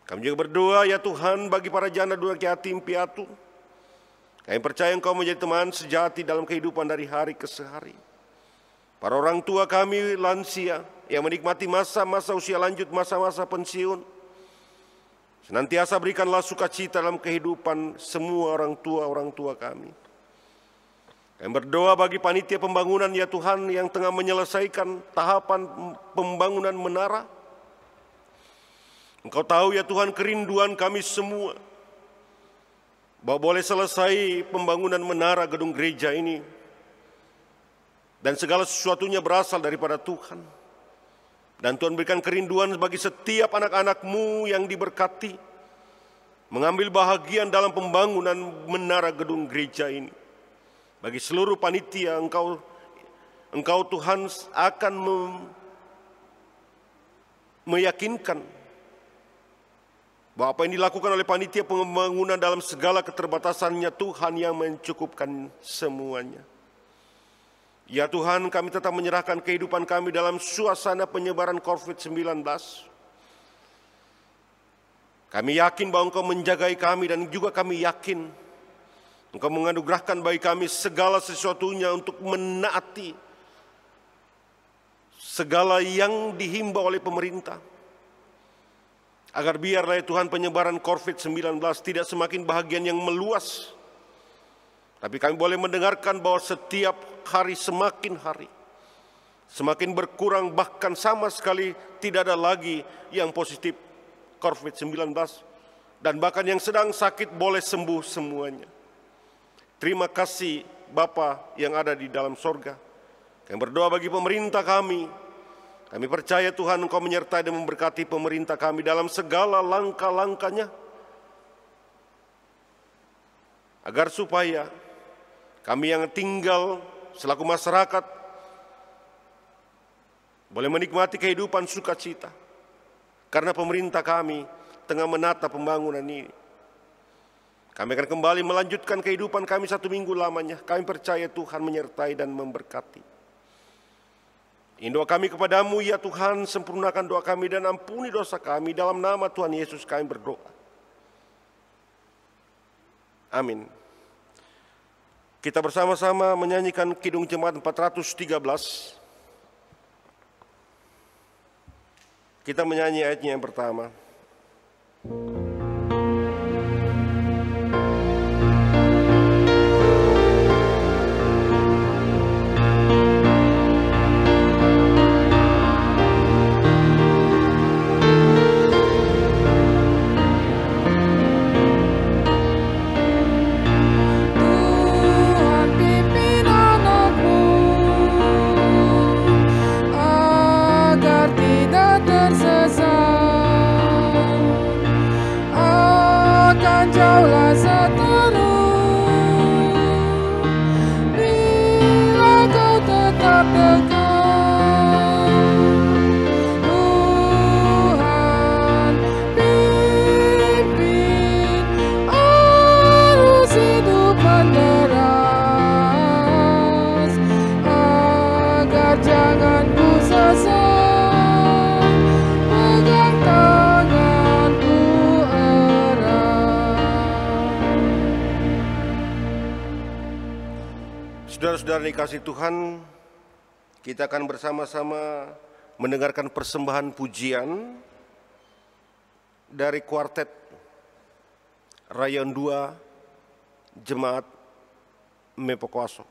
Kami juga berdoa ya Tuhan bagi para janda dua yatim piatu. Kami percaya Engkau menjadi teman sejati dalam kehidupan dari hari ke hari. Para orang tua kami lansia yang menikmati masa-masa usia lanjut, masa-masa pensiun, senantiasa berikanlah sukacita dalam kehidupan semua orang tua kami. Kami berdoa bagi panitia pembangunan ya Tuhan yang tengah menyelesaikan tahapan pembangunan menara. Engkau tahu ya Tuhan kerinduan kami semua bahwa boleh selesai pembangunan menara gedung gereja ini, dan segala sesuatunya berasal daripada Tuhan. Dan Tuhan berikan kerinduan bagi setiap anak-anak-Mu yang diberkati, mengambil bahagian dalam pembangunan menara gedung gereja ini. Bagi seluruh panitia, Engkau Tuhan akan meyakinkan bahwa apa yang dilakukan oleh panitia pembangunan dalam segala keterbatasannya, Tuhan yang mencukupkan semuanya. Ya Tuhan, kami tetap menyerahkan kehidupan kami dalam suasana penyebaran COVID-19. Kami yakin bahwa Engkau menjagai kami, dan juga kami yakin Engkau menganugerahkan bagi kami segala sesuatunya untuk menaati segala yang dihimbau oleh pemerintah. Agar biarlah ya Tuhan penyebaran COVID-19 tidak semakin bahagian yang meluas, tapi kami boleh mendengarkan bahwa setiap hari semakin berkurang, bahkan sama sekali tidak ada lagi yang positif COVID-19, dan bahkan yang sedang sakit boleh sembuh semuanya. Terima kasih Bapa yang ada di dalam sorga. Kami berdoa bagi pemerintah kami. Kami percaya Tuhan Engkau menyertai dan memberkati pemerintah kami dalam segala langkah-langkahnya, agar supaya kami yang tinggal selaku masyarakat boleh menikmati kehidupan sukacita, karena pemerintah kami tengah menata pembangunan ini. Kami akan kembali melanjutkan kehidupan kami 1 minggu lamanya. Kami percaya Tuhan menyertai dan memberkati. Ini doa kami kepadamu ya Tuhan, sempurnakan doa kami dan ampuni dosa kami. Dalam nama Tuhan Yesus kami berdoa. Amin. Kita bersama-sama menyanyikan Kidung Jemaat 413. Kita menyanyi ayatnya yang pertama. Saudara-saudara dikasih Tuhan, kita akan bersama-sama mendengarkan persembahan pujian dari kuartet Rayon 2 Jemaat Mepokwaso.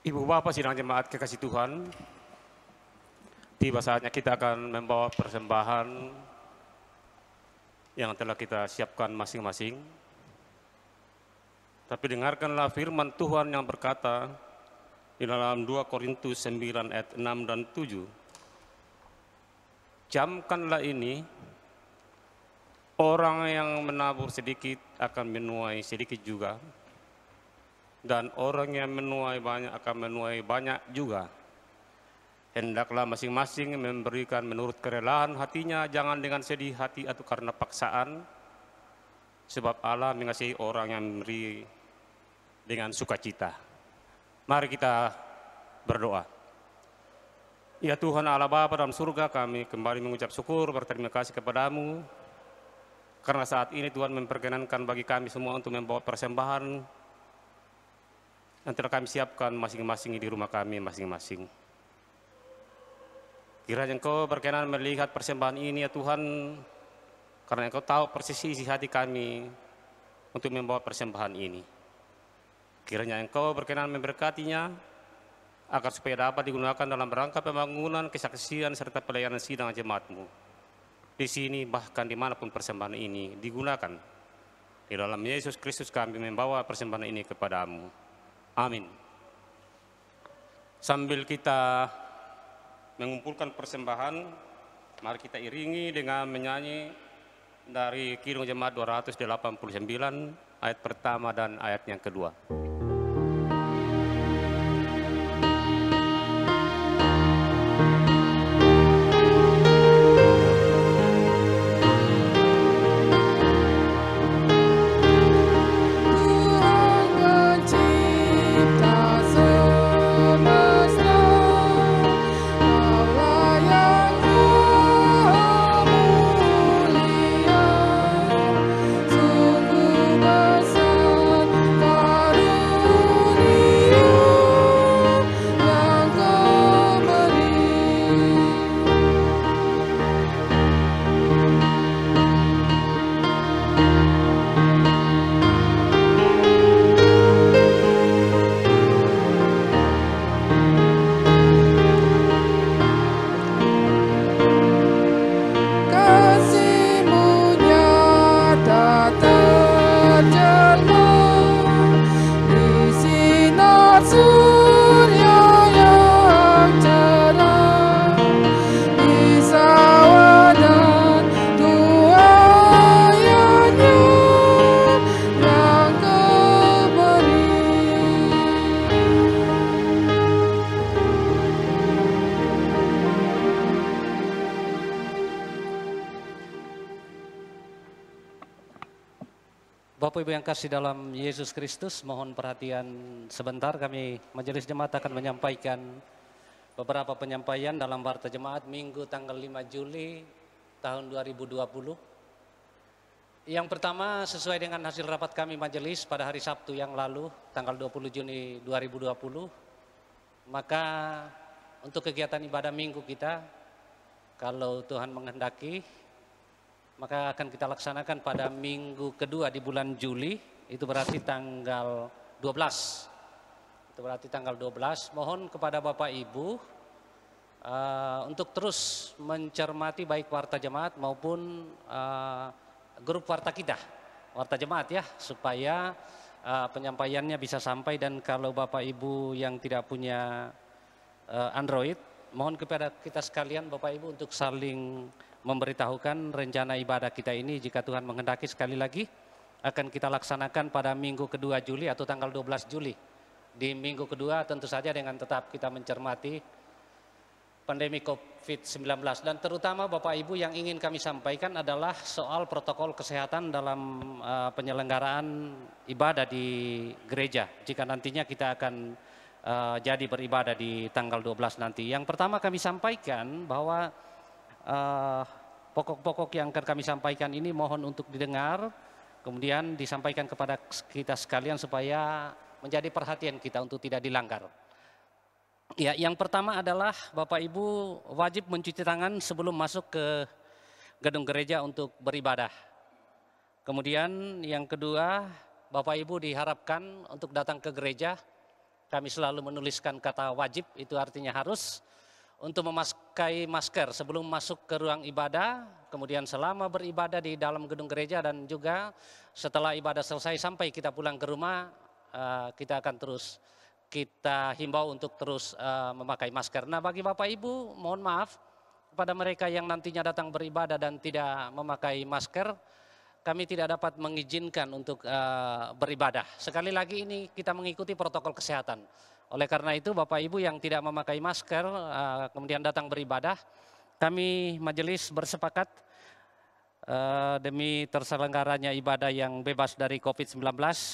Ibu Bapak sidang jemaat kekasih Tuhan, tiba saatnya kita akan membawa persembahan yang telah kita siapkan masing-masing. Tapi dengarkanlah firman Tuhan yang berkata di dalam 2 Korintus 9 ayat 6 dan 7. Camkanlah ini, orang yang menabur sedikit akan menuai sedikit juga, dan orang yang menuai banyak akan menuai banyak juga. Hendaklah masing-masing memberikan menurut kerelaan hatinya, jangan dengan sedih hati atau karena paksaan, sebab Allah mengasihi orang yang memberi dengan sukacita. Mari kita berdoa. Ya Tuhan Allah Bapa dalam surga, kami kembali mengucap syukur, berterima kasih kepadamu, karena saat ini Tuhan memperkenankan bagi kami semua untuk membawa persembahan yang telah kami siapkan masing-masing di rumah kami masing-masing. Kiranya Engkau berkenan melihat persembahan ini ya Tuhan, karena Engkau tahu persis isi hati kami untuk membawa persembahan ini. Kiranya Engkau berkenan memberkatinya, agar supaya dapat digunakan dalam rangka pembangunan, kesaksian, serta pelayanan sidang jemaat-Mu. Di sini bahkan dimanapun persembahan ini digunakan. Di dalam Yesus Kristus kami membawa persembahan ini kepadamu. Amin. Sambil kita mengumpulkan persembahan, mari kita iringi dengan menyanyi dari Kidung Jemaat 289 ayat pertama dan ayat yang kedua. Bapak Ibu yang kasih dalam Yesus Kristus, mohon perhatian sebentar. Kami Majelis Jemaat akan menyampaikan beberapa penyampaian dalam Warta Jemaat Minggu tanggal 5 Juli tahun 2020. Yang pertama, sesuai dengan hasil rapat kami Majelis pada hari Sabtu yang lalu, tanggal 20 Juni 2020, maka untuk kegiatan ibadah minggu kita, kalau Tuhan menghendaki, maka akan kita laksanakan pada minggu kedua di bulan Juli, itu berarti tanggal 12. Itu berarti tanggal 12. Mohon kepada Bapak Ibu untuk terus mencermati baik Warta Jemaat maupun grup Warta kita, Warta Jemaat ya, supaya penyampaiannya bisa sampai. Dan kalau Bapak Ibu yang tidak punya Android, mohon kepada kita sekalian Bapak Ibu untuk saling memberitahukan rencana ibadah kita ini, jika Tuhan menghendaki sekali lagi akan kita laksanakan pada minggu kedua Juli atau tanggal 12 Juli. Di minggu kedua tentu saja dengan tetap kita mencermati pandemi COVID-19. Dan terutama Bapak Ibu yang ingin kami sampaikan adalah soal protokol kesehatan dalam penyelenggaraan ibadah di gereja, jika nantinya kita akan jadi beribadah di tanggal 12 nanti. Yang pertama kami sampaikan bahwa pokok-pokok yang akan kami sampaikan ini mohon untuk didengar, kemudian disampaikan kepada kita sekalian supaya menjadi perhatian kita untuk tidak dilanggar. Ya, yang pertama adalah Bapak Ibu wajib mencuci tangan sebelum masuk ke gedung gereja untuk beribadah. Kemudian yang kedua, Bapak Ibu diharapkan untuk datang ke gereja kami selalu menuliskan kata wajib, itu artinya harus, untuk memakai masker sebelum masuk ke ruang ibadah, kemudian selama beribadah di dalam gedung gereja, dan juga setelah ibadah selesai sampai kita pulang ke rumah, kita akan terus kita himbau untuk terus memakai masker. Nah, bagi Bapak Ibu, mohon maaf kepada mereka yang nantinya datang beribadah dan tidak memakai masker, kami tidak dapat mengizinkan untuk beribadah. Sekali lagi ini kita mengikuti protokol kesehatan. Oleh karena itu Bapak Ibu yang tidak memakai masker kemudian datang beribadah, kami majelis bersepakat demi terselenggaranya ibadah yang bebas dari COVID-19,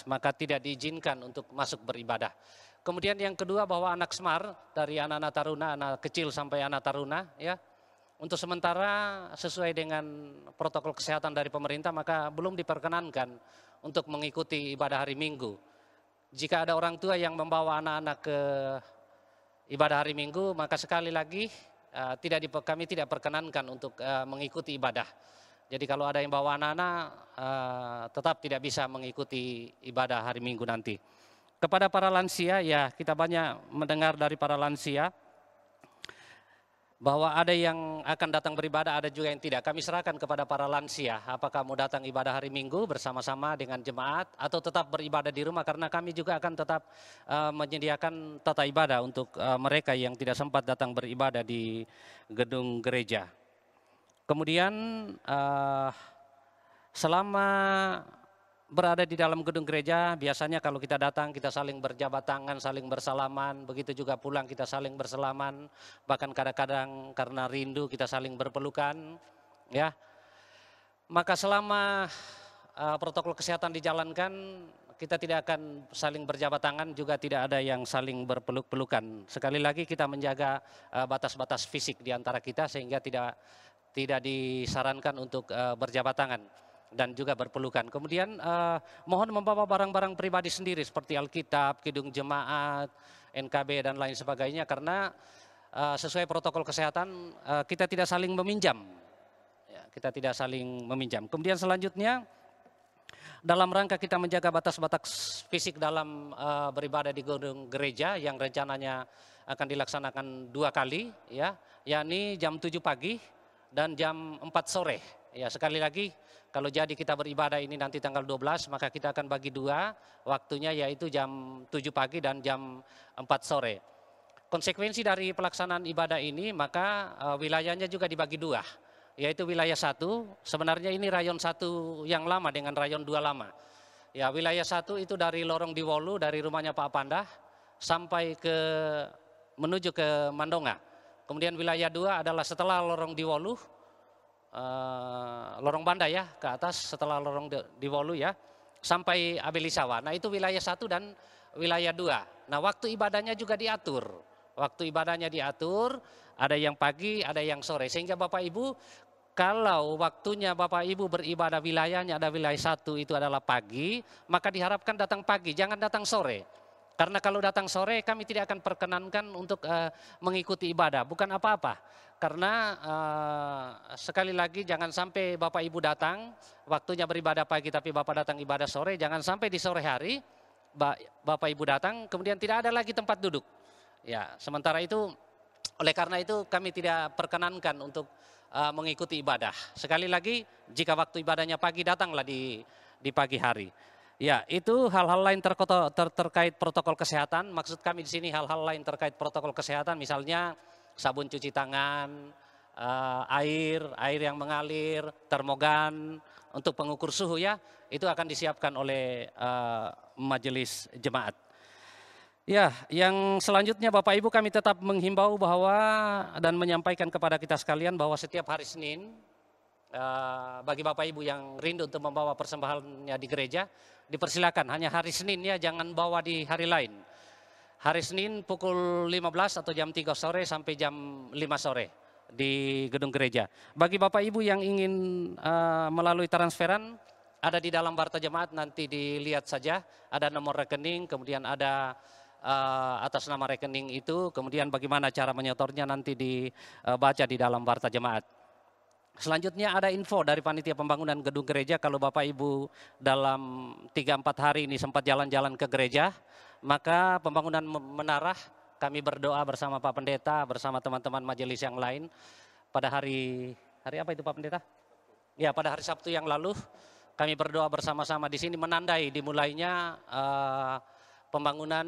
maka tidak diizinkan untuk masuk beribadah. Kemudian yang kedua, bahwa anak semar dari anak-anak taruna, anak kecil sampai anak taruna, ya, untuk sementara sesuai dengan protokol kesehatan dari pemerintah, maka belum diperkenankan untuk mengikuti ibadah hari Minggu. Jika ada orang tua yang membawa anak-anak ke ibadah hari Minggu, maka sekali lagi kami tidak perkenankan untuk mengikuti ibadah. Jadi kalau ada yang bawa anak-anak tetap tidak bisa mengikuti ibadah hari Minggu nanti. Kepada para lansia, ya kita banyak mendengar dari para lansia bahwa ada yang akan datang beribadah, ada juga yang tidak. Kami serahkan kepada para lansia, apakah mau datang ibadah hari Minggu bersama-sama dengan jemaat atau tetap beribadah di rumah, karena kami juga akan tetap menyediakan tata ibadah untuk mereka yang tidak sempat datang beribadah di gedung gereja. Kemudian selama berada di dalam gedung gereja, biasanya kalau kita datang kita saling berjabat tangan, saling bersalaman, begitu juga pulang kita saling bersalaman, bahkan kadang-kadang karena rindu kita saling berpelukan, ya. Maka selama protokol kesehatan dijalankan, kita tidak akan saling berjabat tangan, juga tidak ada yang saling berpeluk-pelukan. Sekali lagi kita menjaga batas-batas fisik di antara kita sehingga tidak disarankan untuk berjabat tangan dan juga berpelukan. Kemudian mohon membawa barang-barang pribadi sendiri seperti Alkitab, kidung jemaat, NKB dan lain sebagainya, karena sesuai protokol kesehatan kita tidak saling meminjam. Ya, kita tidak saling meminjam. Kemudian selanjutnya dalam rangka kita menjaga batas-batas fisik dalam beribadah di gedung gereja yang rencananya akan dilaksanakan 2 kali, ya, yakni jam 7 pagi dan jam 4 sore. Ya, sekali lagi, kalau jadi kita beribadah ini nanti tanggal 12, maka kita akan bagi 2 waktunya, yaitu jam 7 pagi dan jam 4 sore. Konsekuensi dari pelaksanaan ibadah ini, maka wilayahnya juga dibagi 2, yaitu wilayah 1, sebenarnya ini rayon 1 yang lama dengan rayon 2 lama. Ya, wilayah 1 itu dari Lorong Diwolu, dari rumahnya Pak Pandah, sampai menuju ke Mandonga. Kemudian wilayah 2 adalah setelah Lorong Diwolu, Lorong Banda ya, ke atas setelah Lorong Diwolu ya, sampai Abelisawa. Nah itu wilayah 1 dan wilayah 2. Nah waktu ibadahnya juga diatur. Waktu ibadahnya diatur, ada yang pagi, ada yang sore. Sehingga Bapak Ibu, kalau waktunya Bapak Ibu beribadah wilayahnya ada wilayah 1 itu adalah pagi, maka diharapkan datang pagi, jangan datang sore. Karena kalau datang sore kami tidak akan perkenankan untuk mengikuti ibadah, bukan apa-apa. Karena sekali lagi jangan sampai Bapak Ibu datang, waktunya beribadah pagi tapi Bapak datang ibadah sore, jangan sampai di sore hari Bapak Ibu datang kemudian tidak ada lagi tempat duduk. Ya, sementara itu, oleh karena itu kami tidak perkenankan untuk mengikuti ibadah. Sekali lagi, jika waktu ibadahnya pagi, datanglah di pagi hari. Ya, itu hal-hal lain terkait protokol kesehatan. Maksud kami di sini hal-hal lain terkait protokol kesehatan, misalnya sabun cuci tangan, air yang mengalir, termogan untuk pengukur suhu ya, itu akan disiapkan oleh majelis jemaat. Ya, yang selanjutnya Bapak Ibu kami tetap menghimbau bahwa dan menyampaikan kepada kita sekalian bahwa setiap hari Senin, bagi Bapak Ibu yang rindu untuk membawa persembahannya di gereja, dipersilakan hanya hari Senin ya, jangan bawa di hari lain. Hari Senin pukul 15 atau jam 3 sore sampai jam 5 sore di gedung gereja. Bagi Bapak Ibu yang ingin melalui transferan, ada di dalam Warta Jemaat, nanti dilihat saja, ada nomor rekening, kemudian ada atas nama rekening itu, kemudian bagaimana cara menyetornya nanti dibaca di dalam Warta Jemaat. Selanjutnya ada info dari Panitia Pembangunan Gedung Gereja, kalau Bapak Ibu dalam 3-4 hari ini sempat jalan-jalan ke gereja, Maka pembangunan menara kami berdoa bersama Pak Pendeta, bersama teman-teman majelis yang lain pada hari apa itu Pak Pendeta? Ya, pada hari Sabtu yang lalu kami berdoa bersama-sama di sini menandai dimulainya pembangunan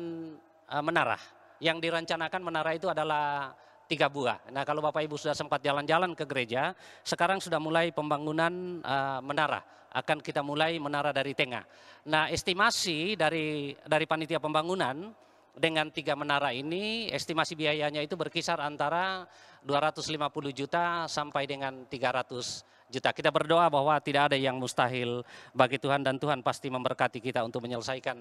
menara. Yang direncanakan menara itu adalah 3 buah. Nah, kalau Bapak Ibu sudah sempat jalan-jalan ke gereja, sekarang sudah mulai pembangunan menara. Akan kita mulai menara dari tengah. Nah, estimasi dari panitia pembangunan dengan 3 menara ini, estimasi biayanya itu berkisar antara 250 juta sampai dengan 300 juta. Kita berdoa bahwa tidak ada yang mustahil bagi Tuhan dan Tuhan pasti memberkati kita untuk menyelesaikan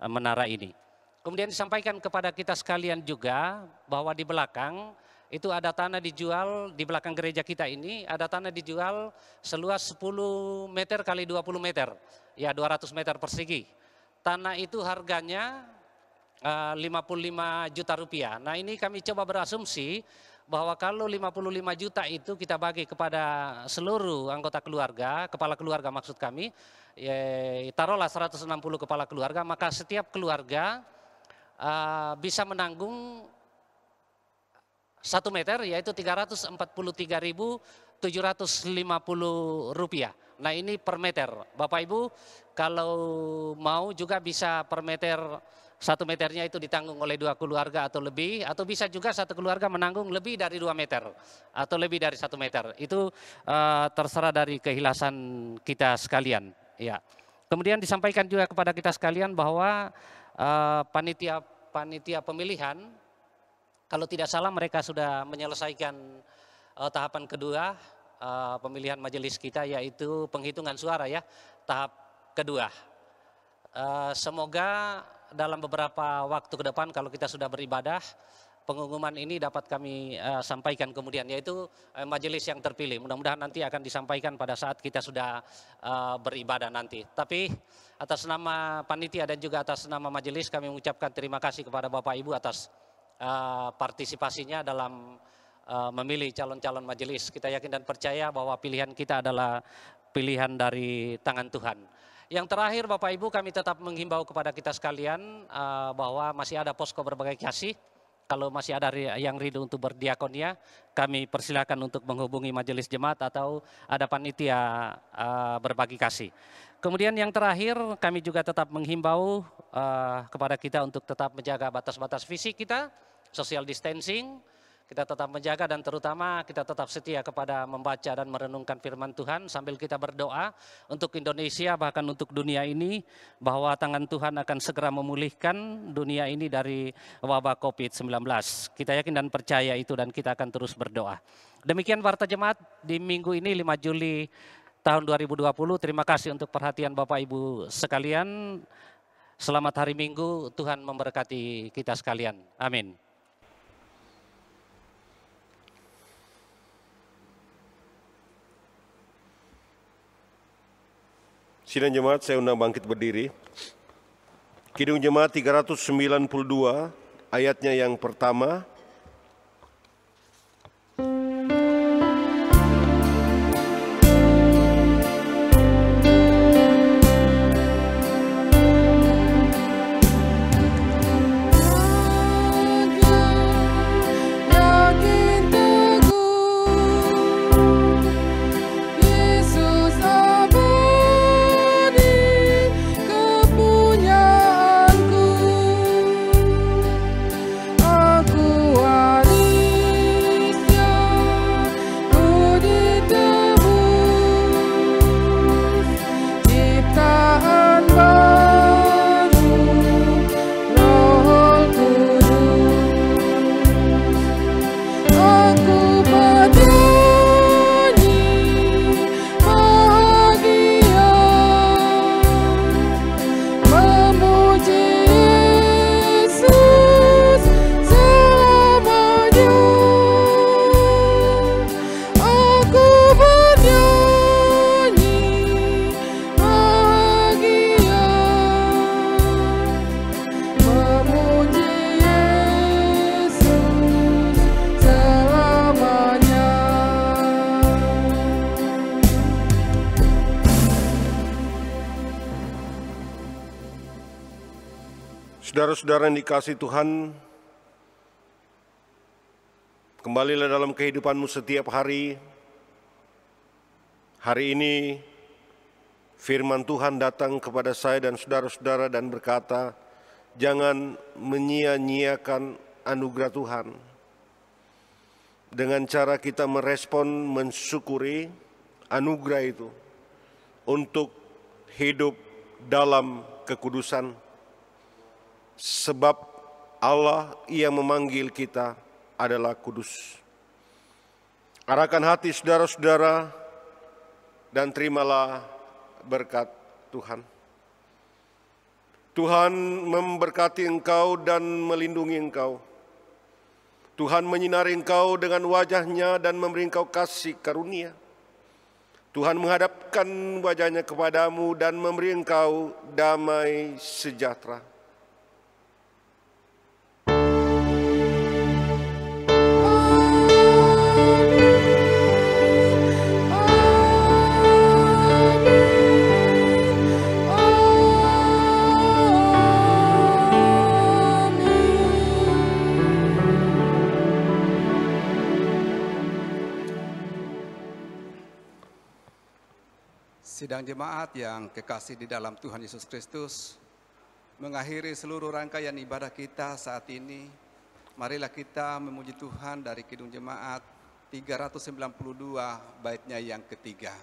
menara ini. Kemudian disampaikan kepada kita sekalian juga bahwa di belakang itu ada tanah dijual, di belakang gereja kita ini ada tanah dijual seluas 10 meter kali 20 meter, ya 200 meter persegi. Tanah itu harganya 55 juta rupiah. Nah, ini kami coba berasumsi bahwa kalau 55 juta itu kita bagi kepada seluruh anggota keluarga, kepala keluarga maksud kami, taruhlah 160 kepala keluarga, maka setiap keluarga bisa menanggung 1 meter, yaitu 343.750 rupiah. Nah, ini per meter. Bapak Ibu kalau mau juga bisa per meter, 1 meternya itu ditanggung oleh 2 keluarga atau lebih, atau bisa juga 1 keluarga menanggung lebih dari 2 meter atau lebih dari 1 meter. Itu terserah dari keikhlasan kita sekalian. Ya. Kemudian disampaikan juga kepada kita sekalian bahwa panitia pemilihan, kalau tidak salah mereka sudah menyelesaikan tahapan kedua pemilihan majelis kita, yaitu penghitungan suara ya, tahap kedua. Semoga dalam beberapa waktu ke depan kalau kita sudah beribadah, pengumuman ini dapat kami sampaikan kemudian, yaitu majelis yang terpilih. Mudah-mudahan nanti akan disampaikan pada saat kita sudah beribadah nanti. Tapi atas nama panitia dan juga atas nama majelis kami mengucapkan terima kasih kepada Bapak Ibu atas partisipasinya dalam memilih calon-calon majelis. Kita yakin dan percaya bahwa pilihan kita adalah pilihan dari tangan Tuhan. Yang terakhir Bapak Ibu, kami tetap menghimbau kepada kita sekalian bahwa masih ada posko berbagai kasih. Kalau masih ada yang rindu untuk berdiakonia, kami persilakan untuk menghubungi majelis jemaat atau ada panitia berbagi kasih. Kemudian yang terakhir, kami juga tetap menghimbau kepada kita untuk tetap menjaga batas-batas fisik kita, social distancing. Kita tetap menjaga dan terutama kita tetap setia kepada membaca dan merenungkan firman Tuhan sambil kita berdoa untuk Indonesia, bahkan untuk dunia ini, bahwa tangan Tuhan akan segera memulihkan dunia ini dari wabah COVID-19. Kita yakin dan percaya itu dan kita akan terus berdoa. Demikian Warta Jemaat di minggu ini 5 Juli tahun 2020. Terima kasih untuk perhatian Bapak Ibu sekalian. Selamat hari Minggu, Tuhan memberkati kita sekalian. Amin. Sidang jemaat, saya undang bangkit berdiri. Kidung Jemaat 392, ayatnya yang pertama. Aku Saudara-saudara yang dikasihi Tuhan, kembalilah dalam kehidupanmu setiap hari. Hari ini firman Tuhan datang kepada saya dan saudara-saudara dan berkata, jangan menyia-nyiakan anugerah Tuhan. Dengan cara kita merespon, mensyukuri anugerah itu untuk hidup dalam kekudusan. Sebab Allah yang memanggil kita adalah kudus. Arahkan hati saudara-saudara dan terimalah berkat Tuhan. Tuhan memberkati engkau dan melindungi engkau. Tuhan menyinari engkau dengan wajah-Nya dan memberi engkau kasih karunia. Tuhan menghadapkan wajah-Nya kepadamu dan memberi engkau damai sejahtera. Sidang jemaat yang kekasih di dalam Tuhan Yesus Kristus, mengakhiri seluruh rangkaian ibadah kita saat ini, marilah kita memuji Tuhan dari Kidung Jemaat 392 baitnya yang ketiga.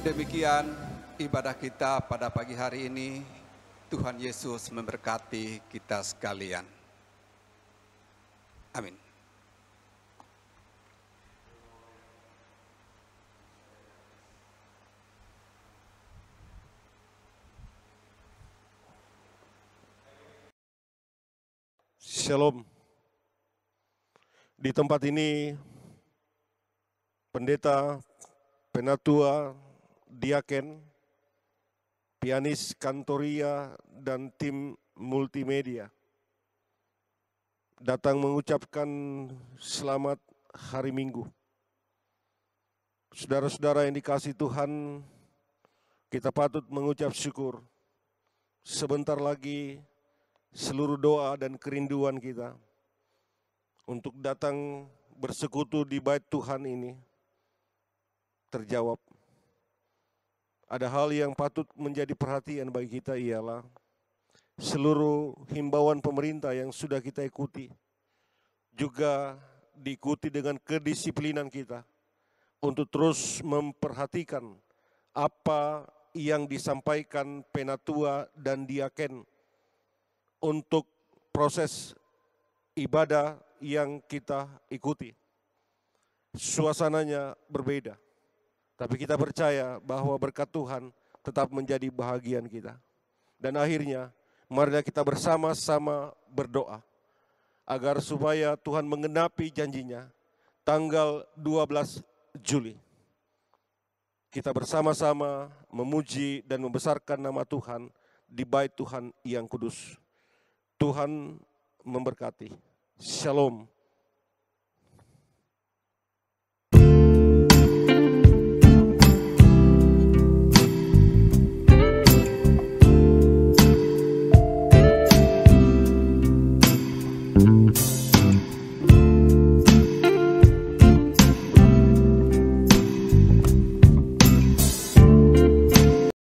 Demikian ibadah kita pada pagi hari ini. Tuhan Yesus memberkati kita sekalian. Amin. Shalom. Di tempat ini, pendeta, penatua, diaken, pianis kantoria, dan tim multimedia datang mengucapkan selamat hari Minggu. Saudara-saudara yang dikasihi Tuhan, kita patut mengucap syukur. Sebentar lagi seluruh doa dan kerinduan kita untuk datang bersekutu di bait Tuhan ini terjawab. Ada hal yang patut menjadi perhatian bagi kita ialah seluruh himbauan pemerintah yang sudah kita ikuti juga diikuti dengan kedisiplinan kita untuk terus memperhatikan apa yang disampaikan penatua dan diaken untuk proses ibadah yang kita ikuti. Suasananya berbeda. Tapi kita percaya bahwa berkat Tuhan tetap menjadi bahagian kita. Dan akhirnya, marilah kita bersama-sama berdoa agar supaya Tuhan menggenapi janjinya tanggal 12 Juli. Kita bersama-sama memuji dan membesarkan nama Tuhan di bait Tuhan yang kudus. Tuhan memberkati. Shalom.